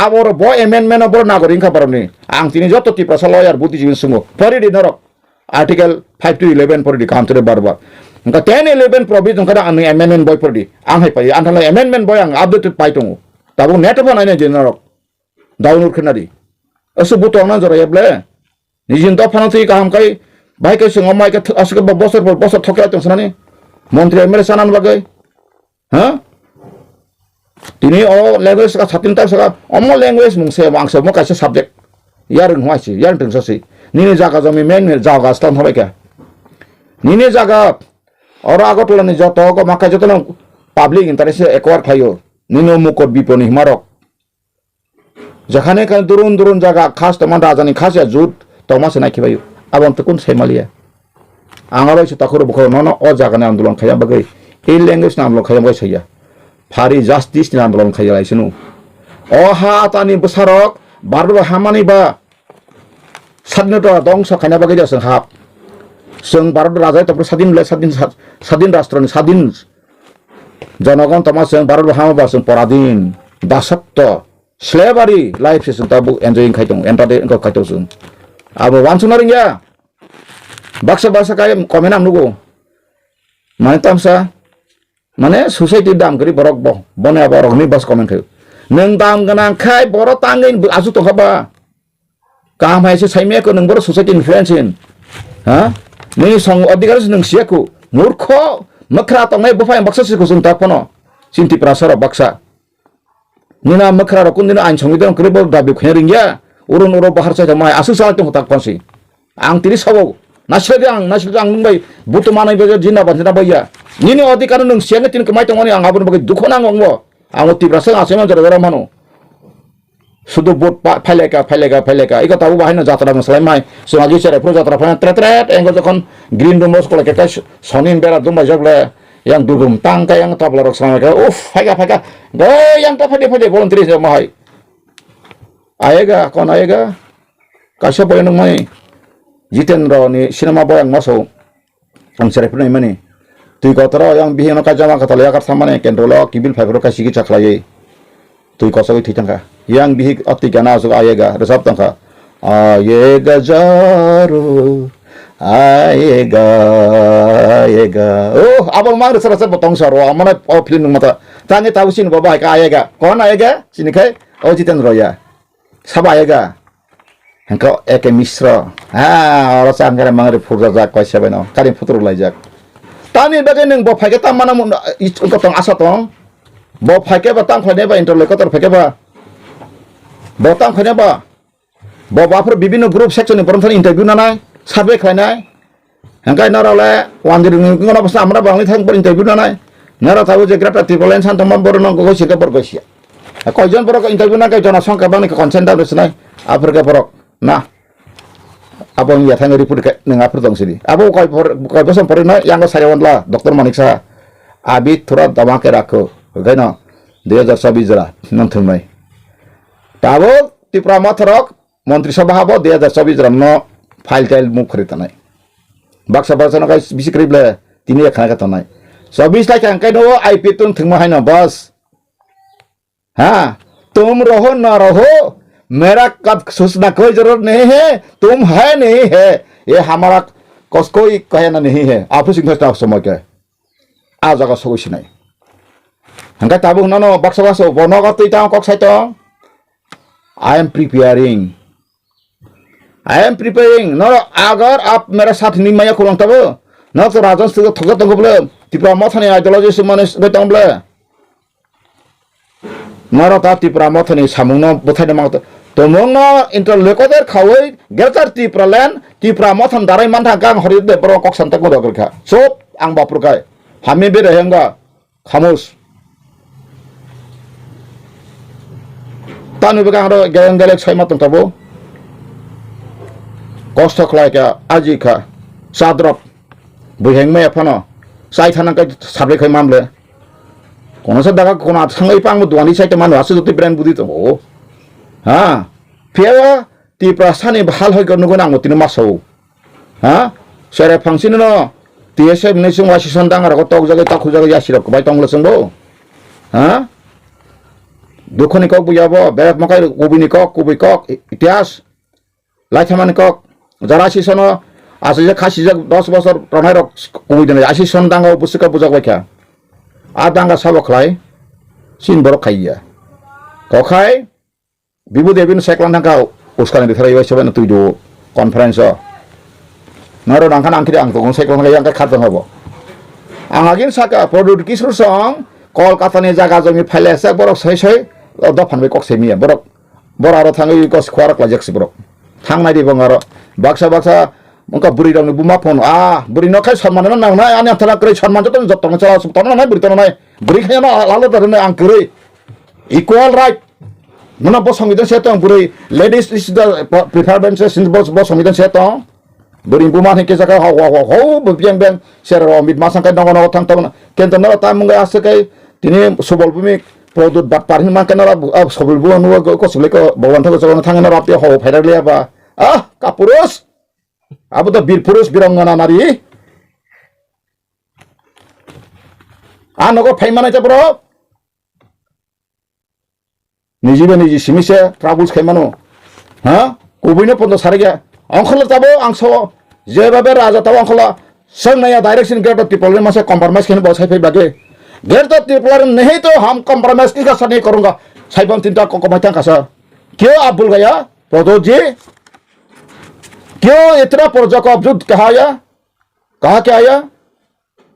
আবর ব এমেন্ডমেন্ট বড় নাগরিক খাবারনি আং তিনি যত টিপ্রাসা লয়ার বুদ্ধিজীবী সুঙ্গ পরিডি নরক আর্টিকেল 5 to 11 পরিডি কাউন্টারে বারবার nka 10 11 provision kada an amendment boy podi ang hai pai an thala amendment boy ang updated pai tongu tabu net phone ane jenarok daunur khnari asu butong na jara yeble nijin to phana thi kaham kai bai kai sing omai ka asuk bosor thokya tong sanani মন্ত্রী MLA Sanan bagai ha tini o language ka satin ta saka omo language mungse wangse mo kaisa subject yareng hwaisi yareng tengsosi nini jaga jami men jaga stam hobai ka nini jaga ora agotla ni joto ko makai joto public interest acquire khayo nino mukot biponi himarok যেখানে kan durun jaga khas teman rajani khas ya jut Thomas na kibayu abang tekun semalia angalo itu takuru bukan nono o jaga na andolon khaya bagai এই language na andolon khaya bagai saya Fari justice na andolon khaya lai sinu o ha tani besarok baru hamani ba sadnota dongsa khana bagai ja seng hap seng baru raja tapi sadin rastron sadin janagon Thomas seng baru hama ba seng poradin dasakto slavery life sesung tabu enjoying khaitong entade engko khaitong sung abo wansunaring ya baksa kaya komenam nugo mane tamsa mane society dam gari borok bo bone borok ni bas komen khayo neng dam ganang khai borok tangin asu to khaba kam hai se saime ko neng borok society influence in ha ni song ଅଧିକାର neng siaku murkho makra to ngai bofai baksa se ko sung tapono sinti prasara baksa nina makra ro kundina an chongidon kribo dabi khering ya urun bahar saja mai asu sal to tak konsi ang tiri sabo nasidang nungbai butu manai bejo jina banjina baya nini ଅଧିକାର nung siang tin kemai tongoni ang abun bagai dukho nang ngmo ang ti prasang asema jara mano sudu bot phaileka iko tabu bahina jatra masalai mai semagi sere pro jatra phana tret engko jokon green domos kole keka sonin bera dumba jogle yang dugum tangka yang tabla rok sama ka faika go yang ta phade volunteer se mahai ayega kon ayega kasya boy nung mai Jitendra ni sinema boy ang maso ang serep na imani tui kotro yang bihino ka jama ka talya kar samane kendrolo kibil fagro ka sigi chaklaye tui kosa wi thitangka yang bihi atigana so ayega resap tangka ayega jaru ayega abang mang rasa botong saro amana film mata tangi tahu sin baba ka ayega kon ayega sini kai Jitendra ya sab ayega Engkau eke misra. Orang sangkar mangari furza jak kau siapa no? Kali putur lajak. Tani bagai neng bawa pakai tam mana mun engkau tong asa tong. Bawa pakai batang kau neba interlokutor pakai ba. Bawa tam kau neba. Bawa apa bibino grup section ni perempuan interview nana, survey kau nai. Engkau nara le wanjir engkau napa sama napa bangli thang per interview nana. Nara tahu je kereta tipe lain santam mampu nong kau siapa berkosia. Kau jangan berok interview nana kau jangan sangka bangli ke konsen dah lusenai. Apa ke berok? Nah, apa yang nyata ngeriput ke nengah pertong sini. Apa kau bosan pernah yang kau sariawan lah, Dokter Maniksa. Abi turat dama keraku, kena 2024 jera nonton mai. Tahu ti pramat rok Menteri Sabha apa 2024 jera no file mukri tanai. Baksa baksa nak bisi krible tini ya kena tanai. 24 lagi angkai no IP tun thingma hai na bas. हाँ तुम रहो ना रहो मेरा कब सोचना कोई जरूरत नहीं है तुम है नहीं है ये हमारा कोई कहना नहीं है आप सिंह समय क्या आज जगह सोच नहीं हंगा ताबू ना नो बक्सा बक्सा बोनो का तो इतना कॉक साइट आई एम प्रिपेयरिंग नो अगर आप मेरे साथ नहीं मैं खुलंग तब न तो राजस्थान से थोड़ा तंग बोले तिप्रा मथने आइडियोलॉजी से माने बेटंग बोले नरा ता तिप्रा मथने सामुंग न बोथाने मांगतो तो मंगना इंटरलोकुटर खावै गेलतार तिप्रा लैंड तिप्रा मथन दाराय मानथा गां हरि दे बरो कक संतक मदो गरखा सब आं बापुरखाय हामि बे रहेंगा खामोश तानु बेगां रो गेलें गेलें साइमा तंताबो कष्ट खलायका आजिखा साद्रप बुहेंगमे फनो साइ थानांका साबलेखै मामले कोन से दागा कोन आथांगै पांग दुआनि साइते मानो आसु जति ब्रेन बुदि तो हाँ फिर तिप्रा सानि बहाल होय गनो गोनां मतिनो मासौ हाँ सेरे फांसिनो न टीएसएफ नेसुं वासि सन्दां आरो तक जगै ताखु जगै यासिरक बाय तंगल संबो हाँ दुखनि कक बुयाबो बेक मकाय उबिनि कक कुबै कक इतिहास लाइथामानि कक जरासि सनो आसि जे खासि जे 10 बছর रनाय रक कुबै दने आसि सन्दांगाव बुसुका बुजाक बायखा आ दांगा साबखलाय सिन बर खाइया कखाय बिबु देबिन सेकलान थांका उसकानि बिथराय बायसबा न तुइदो कनफारेन्स नारो नांखान आंखि आं तो सेकलान गाय आंखा खादों हबो आं आगिन साका प्रदुत किशोर सं कलकातानि जागा जमी फाइलेसा बरक सै सै दफान बे कक्सेमिया बरक बरारो थाङै कस खवारक लाजेक्सि बरक थांनाय दि बंगारो बाक्सा बाक्सा उनका बुरी दंनि बुमा फोन बुरी नखाय सन्मान नांनाय आनि आथला कै सन्मान जतन जतन चला सुतन नाय बुरी तन नाय बुरी खायना लालो दरने आं कै इक्वल राइट नना बसंगिदन सेतं बुरी लेडीज इज द प्रिफरेंस इन बसंगिदन सेतं बुरी बुमा नि केजाका हो बियां बें सेरो मिट मासां कै दंग थां थां केन न ता मंगा आसकै तिनि सबल भूमि प्रदुत बात पारहिन मा केनरा सबल बु नु कसुलेको भगवान थागो जगन थांगन राते हो फाइदालियाबा कापुरुस अब तो वीर पुरुष वीरांगना नारी नगो फाइमानाय ब्रो निजिबे निजि सिमिसे ट्राबुल्स खायमानो हाँ कुबैनो पन्द सारगे अंखल ताबो आंसो जेबाबे राजा ताबो अंखला संनाया डायरेक्शन गेट टिपल मासे कॉम्प्रोमाइज केन बसाय फै बागे गेट टिपल नहीं तो हम कॉम्प्रोमाइज की का नहीं करूंगा साइबम चिंता को कमाता का सर क्यों आप भूल गया प्रदोत जी क्यों इतना प्रोजेक्ट अब्जुद कहा क्या आया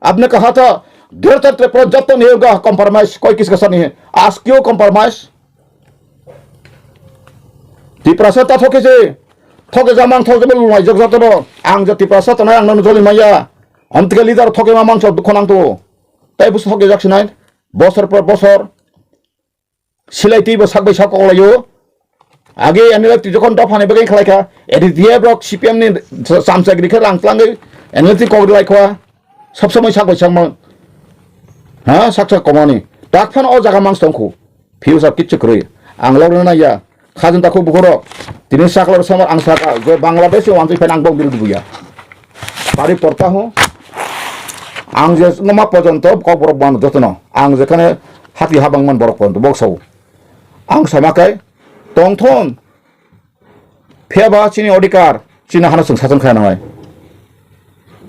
आपने कहा था देर तक प्रोजेक्ट तो नहीं होगा कॉम्प्रोमाइज कोई किसका सर नहीं है आज क्यों कॉम्प्रोमाइज तिप्रासा ठोके से ठोके जामान ठोके बोल माइ जग जातो आं जे तिप्रासा तनाय आं नजलि माया अंतके लिडार ठोके मामां सब दुखनां तो ताइ बुस ठोके जाखिनाय बसर पर बसर सिलाइति बो सागबै साकलायो आगे एनएलटी जखन दफाने बगै खलायखा एडिडिए ब्लक सीपीएम नि सामसाग्रिखौ लांफ्लाङै एनएलटी कग्रिलायखवा सब समय सागबै सागमा हा साकसा कमानि दाखफान अ जागा मांस्तंखौ फिउचार किच्छु क्रय आं लरनो नाया खाजन ताखौ बुखरो तिनि साकलर समर आं साका जे बांग्लादेश वानजै फाइन आं बग बिल दुया बारि परता हो आं जे नमा पर्यन्त कबरक बान जतन आं जेखाने हाति हाबांमान बरक पर्यन्त बक्सौ आं सामाखाय तंथन फेबा चिनी अधिकार चिना हाना जों साजन खानाय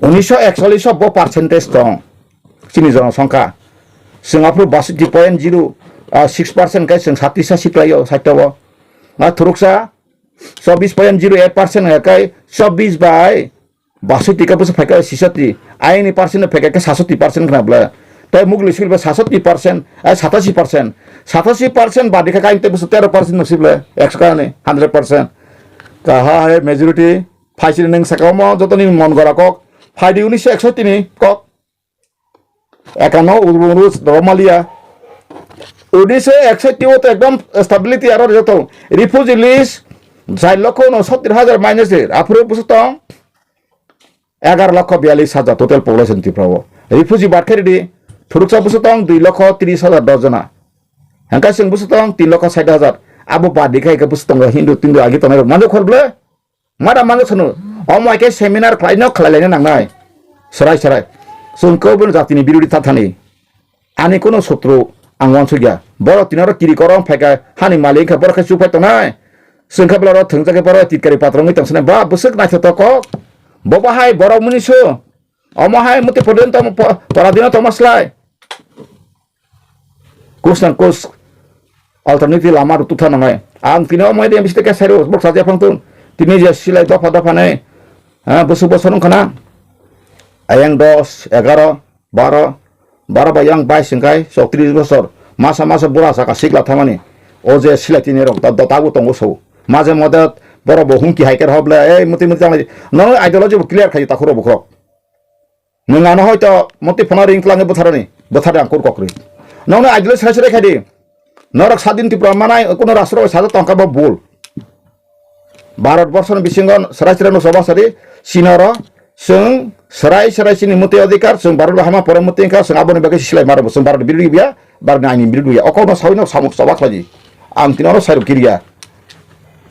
1941 ब पार्सेंटेज दं चिनी जनसंख्या सिंगापुर 62.06% गाय जों 37 सिक्लायो साइटआव ना थुरुकसा 24.08% hakai 24 by 62 ka pusa fakai 66 aini persen fakai ke 67% kenapa tai mugli sil ba 67% 87% 87% badi ka kain te pusa 13% nasible extra ne 100% ka ha majority faisir neng sakamo jotoni mon gora kok faidi 1961 kok ekano urus Romalia 1961 তো একদম stability আর যত refugee list 4,69,000 মাইনাসে আফুরে বুঝত 11,42,000 total population Tripura refugee বাটখারি থুরুকসা বুঝত 2,30,000 ডজনা হেঙ্কা সিং বুঝত 3,60,000 আবু বাদিখাই কে বুঝত হিন্দু তিন্দু আগি তনাই মানো খরবলে মাদা মানো সনু অমাইকে সেমিনার খাইনো খালাইলাইনো নাংনাই সরাই সরাই जोंखौ बे जातिनि बिरोधि थाथानि आनि कोनो शत्रु आं वानसुगिया बर तिनारो किरि करम फायका हानि मालिक बर खासु फायतनाय जोंखा बलर थंजाके बर तितकारि पात्रङै तंसने बा बुसुक नायथ तक बबाहाय बर मुनिसु अमहाय मते पदेन तम परादिन तमस्लाय कुसन कुस अल्टरनेटिभ लामा रुतु थानाय आं तिनो मयदे बिस्ते साइरो बक्सा जाफांतुन तिनि जे सिलाय दफा दफानै बुसु बसरन खाना ayang 10, 11, 12, 12 ba yang 22 singkai 30 bosor masa bura saka sigla thamani oje silati ne rok da tabu tongo so maje modat boro bohum ki haiker hoble ei muti jamai no ideology clear khai takuro bukrok nunga no hoyto muti phona ring klange botharani angkur kokri no ideology sai khai di norok sadin ti pramanai kono rastro sada tongka ba bol bharat borson bisingon sarai no sabasari sinoro जों serai sini muti adhikar जों baru hama pore muti engkar जों abone bagai silai marabo जों baru biru biya baru naini biru ya okol mas sawino samuk sabak lagi ang tinoro saru kiriya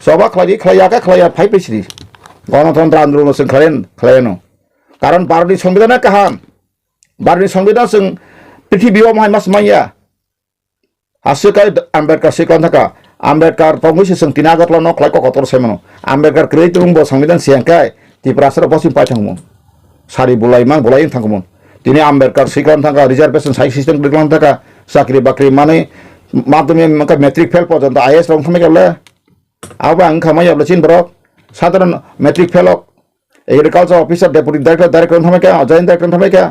sabak lagi klaya pai pesri গণতন্ত্র আন্দোলন जों klayano karon baru di संविधाना kaham baru di संविधान जों पृथ्वीयाव माहाय mas maya hasilkai Ambedkar siklan thaka Ambedkar pengisi जों tinagatlo no klai kokotor semano Ambedkar krei turungbo संविधान siangkai di prasara posim pachangmu sari bulai tangkumun tini Ambedkar siklan thangka reservation sai system diklan thaka sakri bakri mane madhyame maka metric fail porjonto IAS rong thamai gable aba ang khamai abla chin borok sadharan metric fail agriculture officer deputy director thamai ka joint director thamai ka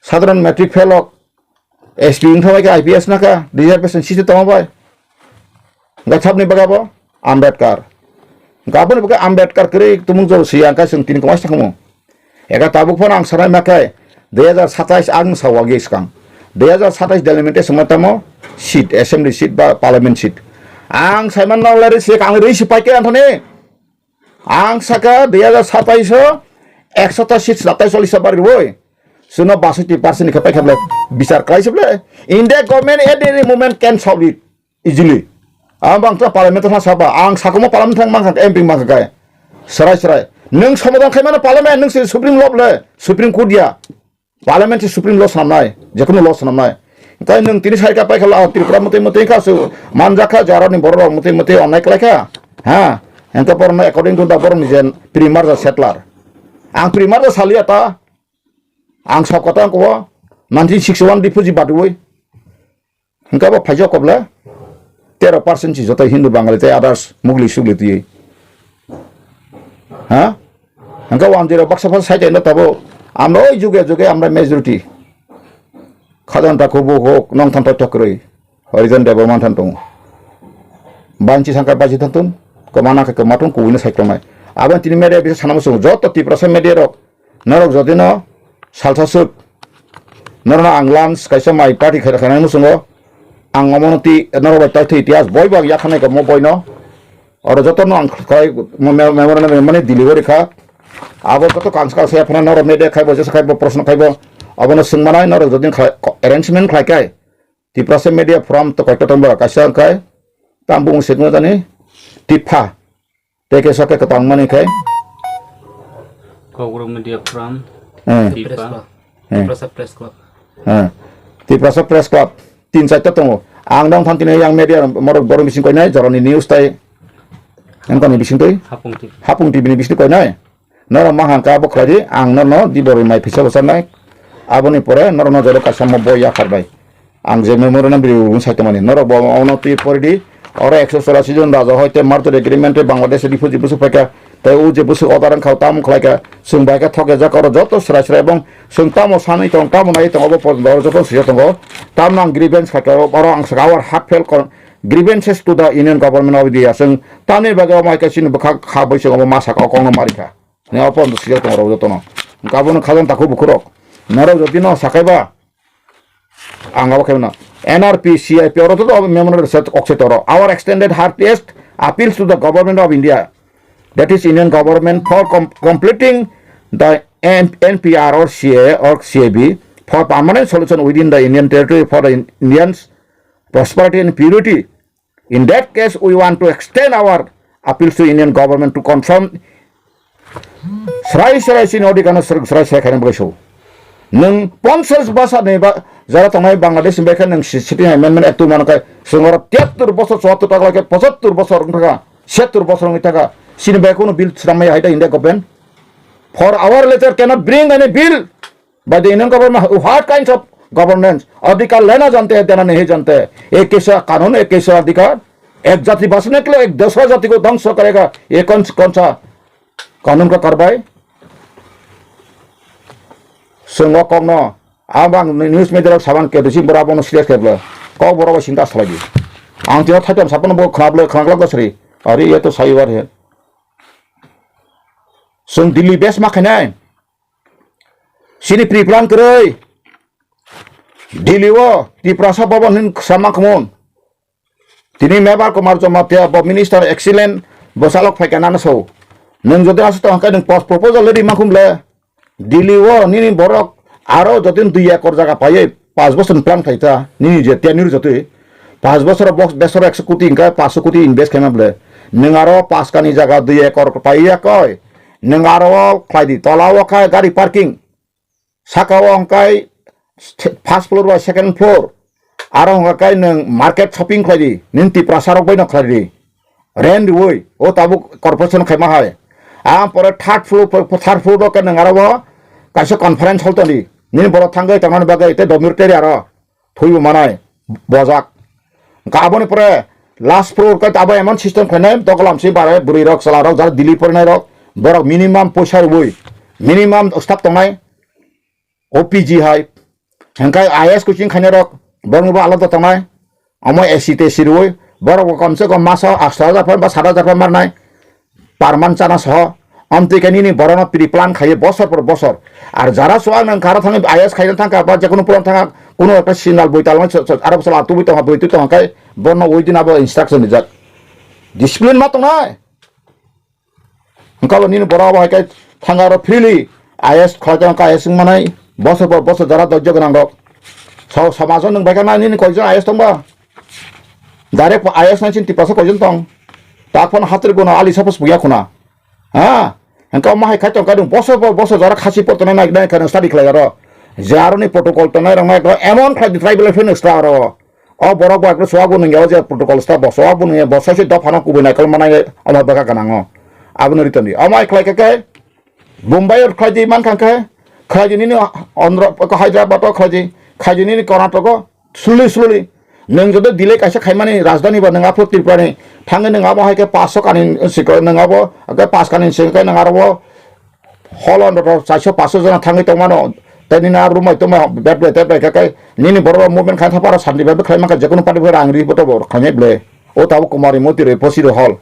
sadharan metric fail SP thamai ka IPS naka reservation system tamabai gachapni bagabo Ambedkar Gabon bukan Ambedkar kiri tumung jauh siangkai sing tin kemas takamu. Eka tabuk pun ang sarai makai 2027 ang sawagi sekarang. 2027 delemente sematamo seat assembly seat ba parliament seat. Ang Simon Nolari sih ang risi pakai antone. Ang saka 2027 100 seat 27 baru boy. Suno 62% dikapai kabel besar kelai sebelah. India government at any moment can solve it easily. Ambang tu parlimen tu siapa? Ang sakumo parlimen tu mangkak MP mangkak kaya. Serai. Neng समाधान खाई mana parlimen neng si supreme law le supreme court dia. Parlimen si supreme law samnai. Jakono law samnai. Kaya neng tini saya kapai kalau Tripura mute kau su manjaka jaran ni borok mute onai kelaka. Ha. Yang tu porno according to the borno nijen primar the settler. Ang primar the salia ta. Ang sab kata angko 1961 refugee baduoi. Engkau apa fajo kobla? 13% sih jotai Hindu Bangali teh others mugli sugli tuh. Hah? Engkau amjira baksa saja ini tabo. Amro juga amra majority. Kadan tak hok nong tanpa cokri. Horizon development tantung. Banci sangka baci tantun. Kemana ke kematun kuwin saya kemai. Aban tini media bisa sana musuh. Jotot ti proses media rok. Narok jotino salsa sud. Narona anglans kaisa mai party khana musuh. Ang ngomong ti naro batai ti tias boy bag yakhane ka mo boy no aro joto no ang khai memorandum mane delivery kha abo to kangska se apna naro media khai bo jesa khai bo prashna khai bo abono singmanai naro jodin arrangement khai kai ti prase media from to kaita tamba kaisa khai tambung setno tani tipa teke sake ka tangmani khai Kogro media from tipa prasa press club ti prasa press club tin sai tatongo ang dong thantine yang media morok boro bising koi nai joroni news tai ang kami bising toi hapung tv ni bising koi nai noro mahangka bo khladi ang no di boro mai phisa bosan nai aboni pore noro no jero kasamo boya kharbai ang je memorandum bi un sai tamani noro bo ono ti pore di Ora 184 John raja hoite martor agreement Bangladesh refugee busu paika tai u je busu odaran khau tam khlaika sung baika thoke ja koro joto srai srai ebong sung tamo sanai tong tamo nai tong obo por dor joto sia tongo tam nang grievance khaka oro ang sagawar heartfelt grievances to the Indian government of India sung tani baga mai ka sin bakha kha boising obo masa ka kong marika ne opon do sia tong ro joto no gabon khajan takhu bukurok naro jotino sakaiba angaba kena NRP CIP oro to memorandum research oxetoro our extended heartiest appeals to the government of India, that is Indian government, for completing the NPR or CA or CAB for permanent solution within the Indian territory for the Indians prosperity and purity. In that case, we want to extend our appeals to Indian government to confirm Srai Sinodi kana Srai Khanan Bosho. Nung 50 basa neba jara tangai Bangladesh beka nung City Amendment Act manakai sungora 73 বছর 74 টাকা লাগে 75 বছর টাকা 76 বছর টাকা sin beka no bill sramai haida India government for our letter cannot bring any bill by the Indian government. What kinds of governance अधिकार लेना जानते हैं देना नहीं जानते. एक कैसा कानून एक कैसा अधिकार एक जाति बसने के लिए एक दूसरा जाति को ध्वंस करेगा ये कौन सा कानून का कार्रवाई sungwa kongno abang news media saban ke disi berabono serius kebla kau berawa sinta lagi ang tio thaitam sapan bo khnagla gosri ari ye to saiwar he sung Delhi base makhane sini pre-plan kerei Delhi wo di prasa babon hin samakmon tini mebar kumar jomatia bo minister excellent bosalok phaikana so nung jodi asu to hangkai nung post proposal ledi makhumle Delhi wo nini borok aro jotin 2 ekor jaga paye 5 বছর plan খাইতা nini je tenir jote 5 বছর box besor 100 কোটি Inca 500 কোটি invest খাইমাবলে nung aro 5 kani jaga 2 ekor paye koy nung aro khlaidi tolawo khai gari parking sakawo angkai first floor ba second floor aro angkai nung market shopping khlaidi ninti prasarok baina khlaidi rent woi o tabu corporation khaima hai pore third floor ke nung aro kaisa conference holtoni nini boro thangai tamani bagai te dormitory aro thuibo manai bojak gaboni pore last floor ke abo emon system khanai dogolam si bare buri rok sala rok jar Delhi pornai rok borok minimum poisar boi minimum staff tongai OPG hai hengkai IS coaching khanai rok borong ba alada tongai amo SC te siroi borok kamse kam maso 8000 ba 7000 marnai parman chana soh amtikani ni borona pre-plan khaye bosor por bosor ar jara soang nang khara thangi IS khairan thangka ba je kono plan thanga kono ekta signal boital aro sala atubi to boitu to hangkai borno oidin abo instruction dijak discipline ma tongnai hangka ni bora ba hangkai thanga ro freely IS khaitan ka IS manai bosor por bosor jara dojjo gonang rok samajon nang baikana ni koijon IS tongba direct IS 19% koijon tong takpon hatir gono ali sapos buya khuna engkau mahai kacau kadung bosor jara khasi porto nai nai kan study khlai jaro ni protocol to nai rang nai emon khlai tribal affairs extra ro o borok ba ekro soabu nang yaw je protocol sta bo soabu nang bo sai do phana kubai nai kal manai ama baga kanango abun ritoni amai khlai ka Mumbai or khlai di man kan khlai ni ni Andhra ko Hyderabad to khlai ni Karnataka slowly nang jodo dile kaisa khaimani rajdhani ba nang apro Tripura thangai nang abo haike 500 kanin sikoi nang abo aga 5 kanin sikai nang abo holon ro 400 500 jana thangai tongmano tani na rumai toma bedle tepe kai nini boro movement khan thapara sandi babe khaima ka jekono party bora angri poto bor khane ble o tabu kumari moti re posiro hall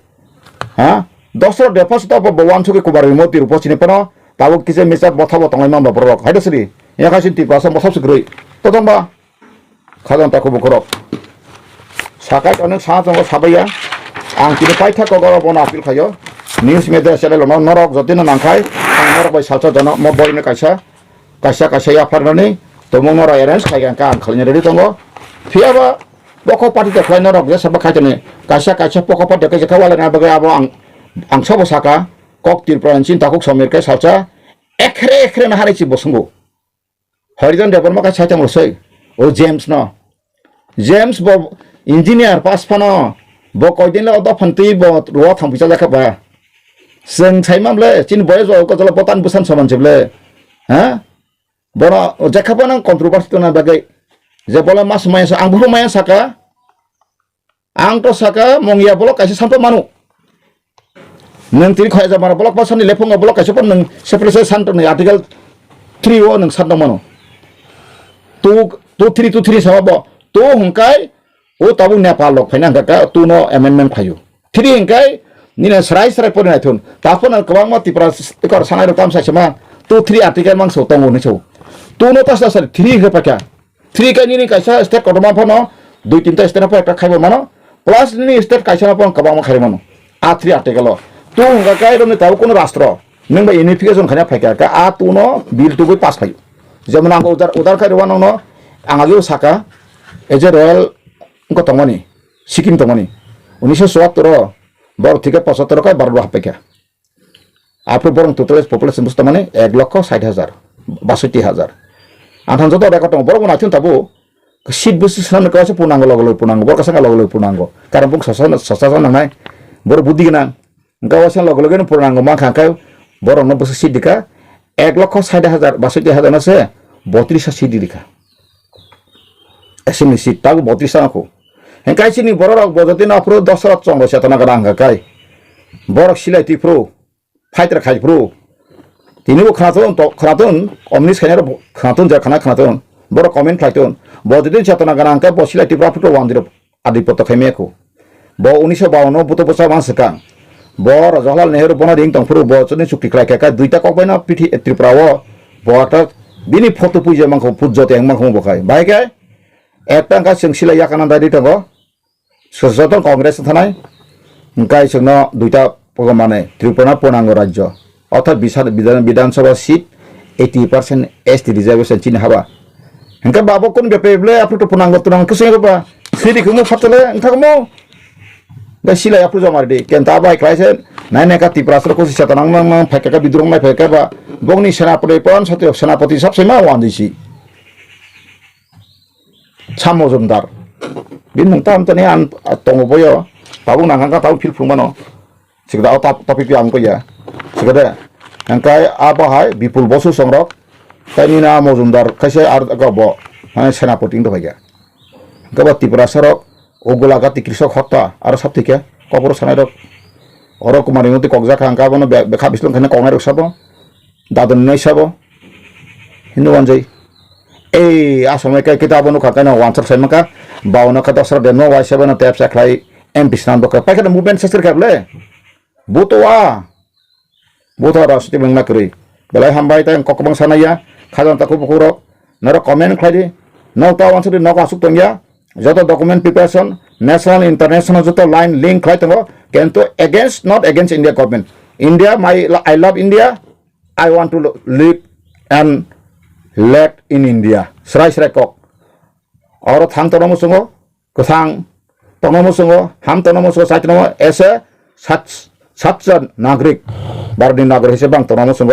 dosro deposit abo bowan suke kumari moti ru posine pano tabu kise mesa bothabo tongai mamba boro haida sri ya kasin ti pasa bothab sigroi to tamba khadan ta kubo korok sakai onek sa tongo sabaya ang kini paitha ko goro bona apil khayo news media channel no norok jotina nangkai ang norok bai salsa jana mo boine kaisa ya farnani to mo nora arrange khaigan ka khalni ready tongo fiaba boko party te khlai norok je sabha khaitene kaisa poko party ke khawala na bagai abo ang sobo saka kok Tripura chin takuk somir ke salsa ekhre na harichi bosungo horizon development ka chaitang rosai o James bo engineer pass pano bo koidin la oda phanti bo ro thang bisa jaka ba seng chaimam le chin boy jo ko jala potan busan saman jeble bora jaka pano controversy to na bagai je bola mas maya sa ang bu maya saka ang to saka mongya bolok kaisa sampai manu nang tiri khaya jamara bolok pasani lepunga bolok kaisa pon nang seprese santo ni artikel 3 o nang santo manu tu 3 sama bo tu hungkai o tabu Nepal lok phaina ka tu no amendment phayu 3 hungkai nina serai pon na thun tapon kabang ma tipra tikor sanai ro tam sa sema tu 3 artikel mang so tongo ni so tu no tas sa 3 he pakya 3 ka ni kaisa state kotoma phono 2-3 state pa ekta khaibo mano plus ni state kaisa na pon kabang ma khaibo mano a 3 artikel lo tu hungka kai ro ni tabu kono rashtra nang ba unification khana phakya ka a tu no bill tu pass phayu যেমন আঙ্গ উদার খাই রোয়ানো ন আঙালিও সাকা এজে royal উনকো তঙ্গনি Sikkim তঙ্গনি 1974 বড় থেকে 75 কায় 12 হাপেকা আপনি বরং টোটাল পপুলেশন বুঝতে মানে 1,60,000 62,000 আঠান যত রেকর্ড বড় বড় আছেন তাবো শীত বসে সামনে কাছে পূর্ণাঙ্গ লগলো পূর্ণাঙ্গ বড় কাছে লগলো পূর্ণাঙ্গ কারণ বুক সসা নাঙাই বড় বুদ্ধি না গাওয়াছে লগলো গেন পূর্ণাঙ্গ মা খাকায় বড় ন বসে শীত দিকা 1,60,000 62,000 আছে 32 সিট লিখা এসিনি সিট তাও 32 নাকো হেনকাই চিনি বড় রক বজতি না প্রো 10 রাত চঙ্গ চেতনা গাঙ্গা কাই বড় সিলাইতি প্রো ফাইটার খাই প্রো তিনিও খানাতন অমনিস খাইনার খানাতন যা খানাতন বড় কমেন্ট খাইতন বজতি চেতনা গাঙ্গা বসিলাইতি প্রাপ্ত 1 আদিপত খাইমেকো ব 1952 বুতো বসা মাসকা বড় জওহরলাল নেহেরু বনা রিং তংফুরু বচনি চুক্তি ক্রাইকা দুইটা ককবাইনা পিঠি ত্রিপুরাও বড়টা বিনি ফটো পুজে মাংখ পুজতে মাংখ বখাই বাইকে একটা কা সিংসিলা ইয়াকানা দাইদি তগো সজতন কংগ্রেস থানায় গাই সঙ্গ দুইটা মানে ত্রিপুরা পূর্ণাঙ্গ রাজ্য অর্থাৎ বিধানসভা সিট 80% এসটি রিজার্ভেশন চিনি হাবা হেনকা বাবো কোন বেপেবলে আপনি তো পূর্ণাঙ্গ তুনাঙ্গ কিসে বাবা সিরি কুমু ফাতলে এনথাকমু दा सिलाय आपु जमारदि केनता बाय क्लाइसे नायने का तिप्रासर को सिसा तनांग मा फेका बिद्रुं मा फेका बा बंगनि सेनापति पन सत्य सेनापति सबसे मा वान्दिसि छामो जमदार बिन नंता हमतने आन तंगो बयो बाबु नांगा ताउ फिल फुंमानो सिगदा टपिक आमको या सिगदा अंकाय आबाहाय बिपुल बसु संरक ताइनिना मजुमदार खायसे आर गबो माने सेनापति दो भाइया गबा तिप्रासरक ওগুলাগাতি কৃষক হত্যা আর সব থেকে কবর সানাইরক অর কুমারী মধ্যে কগজা খাঙ্কাবনো বেখা বিসলং খানে কমাই রক সাবো দাদন নই সাবো হিন্দু ওয়ানজই এই আসমে কে কিতাবনো খাকানা ওয়ানসার সাইমাকা বাউনা কা দসরা দেনো ওয়াই সেবানা ট্যাপ সাখলাই এমপি স্নান বকা পাইকা মুভমেন্ট সেসর কাবলে বুতোয়া রাষ্ট্রীয় বাংলা করি বেলাই হামবাই তাই ককবং সানাইয়া খাজান তাকু বকুরক নর কমেন্ট খাইদি নটা ওয়ানসার নক আসুক তঙ্গিয়া যত ডকুমেন্ট প্রিপারেশন ন্যাশনাল ইন্টারন্যাশনাল যত লাইন লিঙ্ক খাই থাকো কিন্তু against not against India government India I love India I want to live and let in India স্রাই স্রাই কক আর থাং তনমো সঙ্গ গোথাং তনমো সঙ্গ হাম তনমো সঙ্গ সাই তনমো এসে সাতজন নাগরিক ভারতনি নাগরিক হিসেবে আং তনমো সঙ্গ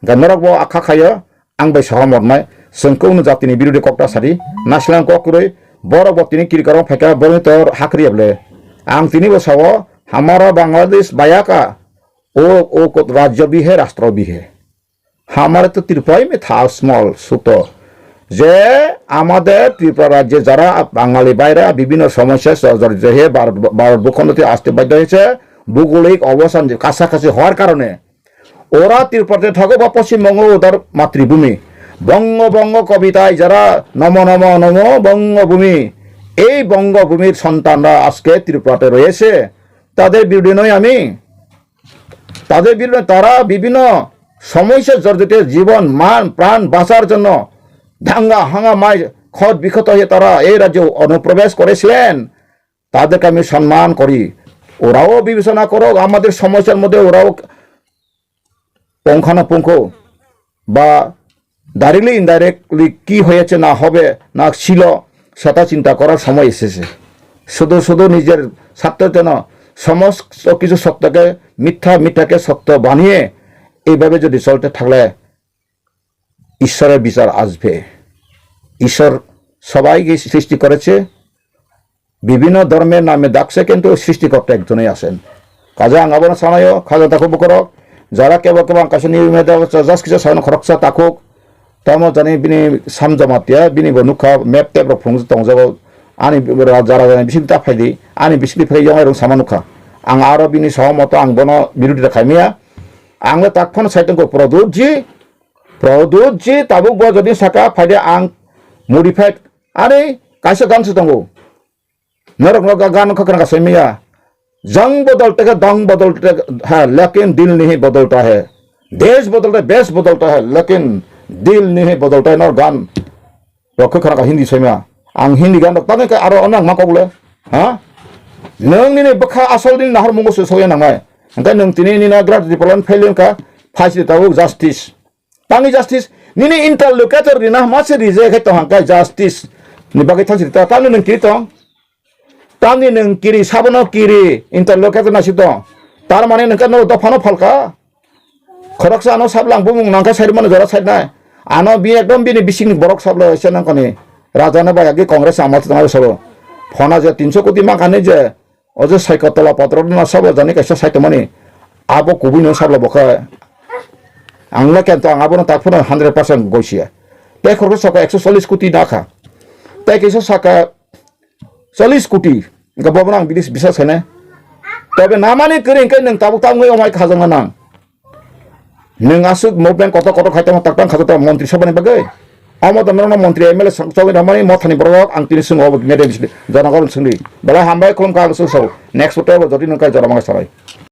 গান্নরক বো আখা খাইयो आं बै सहमतनाय जोंखौ जातिनि बिरुदि कक्टा सारि नासलां ककुरै बड़ बत्तिनि किरकारं फेका बरनि तोर हाखरियाबले आं तिनि बसाव हमारा बांग्लादेश बायाका ओ राज्य भी है राष्ट्र भी है हमारे तो त्रिपुराई में था स्मॉल ছোট যে আমাদের ত্রিপুরা রাজ্যে যারা বাঙালি বাইরা বিভিন্ন সমস্যা জর্জরিত হয়ে ভারত ভূখণ্ডতে আসতে বাধ্য হয়েছে ভৌগোলিক অবস্থান কাছাকাছি হওয়ার কারণে ওরা ত্রিপুরাতে থাকো বা পশ্চিমবঙ্গ ওদের মাতৃভূমি বঙ্গবঙ্গ কবিতায় যারা নম নম নম বঙ্গভূমি এই বঙ্গভূমির সন্তানরা আজকে ত্রিপুরাতে রয়েছে তাদের বিরুদ্ধে নয় আমি তাদের বিরুদ্ধে তারা বিভিন্ন সমস্যা জর্জরিত জীবন মান প্রাণ বাঁচার জন্য দাঙ্গা হাঙ্গামায় ক্ষত বিক্ষত হয়ে তারা এই রাজ্যে অনুপ্রবেশ করেছিলেন তাদেরকে আমি সম্মান করি ওরাও বিবেচনা করো আমাদের সমস্যার মধ্যে ওরাও পুঙ্খানুপুঙ্খ বা ডাইরেক্টলি ইনডাইরেক্টলি কি হয়েছে না হবে না ছিল সেটা চিন্তা করার সময় এসেছে শুধু শুধু নিজের স্বার্থের জন্য সমস্ত কিছু সত্যকে মিথ্যাকে সত্য বানিয়ে এইভাবে যদি চলতে থাকলে ঈশ্বরের বিচার আসবে ঈশ্বর সবাইকে সৃষ্টি করেছে বিভিন্ন ধর্মের নামে ডাকছে কিন্তু সৃষ্টিকর্তা একজনই আছেন কাজে আঙাবনা সানায় খাজা তাকুব করক যারা কেবল কেবল আকাশে নিয়মিত জাস কিছু সায়ন খরকসা তাকুক তামো জানি বিনি সামজামাতিয়া বিনি বনুখা মেপ টেপ রক ফুং তংজাব ani jara bising ta faidi ani bising faidi yang erong samanuka ang aro bini sahamoto ang bono birudi khamia ang tak phone saitung ko produji tabuk bo jodi saka faidi ang modified ani kaisa gang sutango norok noga gan ko kana semia जंग बदलते है दंग बदलते है लेकिन दिल नहीं बदलता है देश बदलता है बेस बदलता है लेकिन दिल नहीं बदलता है नर गान रखो खरा का हिंदी सेमा आं हिंदी गान तने का आरो अनंग मा कबले हा नों नि बखा असल दिन नहर मंगो सोया नांगाय अंका नों तिनि नि ना ग्राड डिप्लोन फेलियन का फाइसि ताबो जस्टिस तांनि जस्टिस निनि इंटरलोकेटर दिना मासे रिजे के तो हंका जस्टिस नि बागे थासि ता तांनि नों कि तो तांनि नों किरि साबनो किरि इंटरलोकेटर नासि तो तार माने नोंका नो दफानो फलका खरकसा नो साबलां बुमुं नांका साइड माने जरा साइड ना आनो बि एकदम बिनि बिसिंनि बरक साबलो एसे नांकनि राजानो बायागि कांग्रेस आमात तंगाय सबो फना जे 300 कोटी माखाने जे अजे साइकतला पत्र ना सब जानि कैसे साइट माने आबो कुबिनो साबलो बखा आंला केन तो आबो ताफुनो 100% गयसिया ते खरको सका 140 कोटी दाखा ते कैसे सका 40 कोटी गबबना आं बिदिस बिसा सेने तबे नामानि करिं के नों ताबु तांगै अमाय खाजोंना नां नों आसु मुभमेन्ट कत कत खायता ताकतां खाजता मन्त्रि सभानि बागै अमद नरना मन्त्रि एमएलए संसदनि रामानि मथानि बरक आं तिनि सिङाव मेडेल जनगण सोंदि बला हामबाय खुलुमखा आं सौ नेक्स्ट फटो जदि नों काय जरा मांगा साराय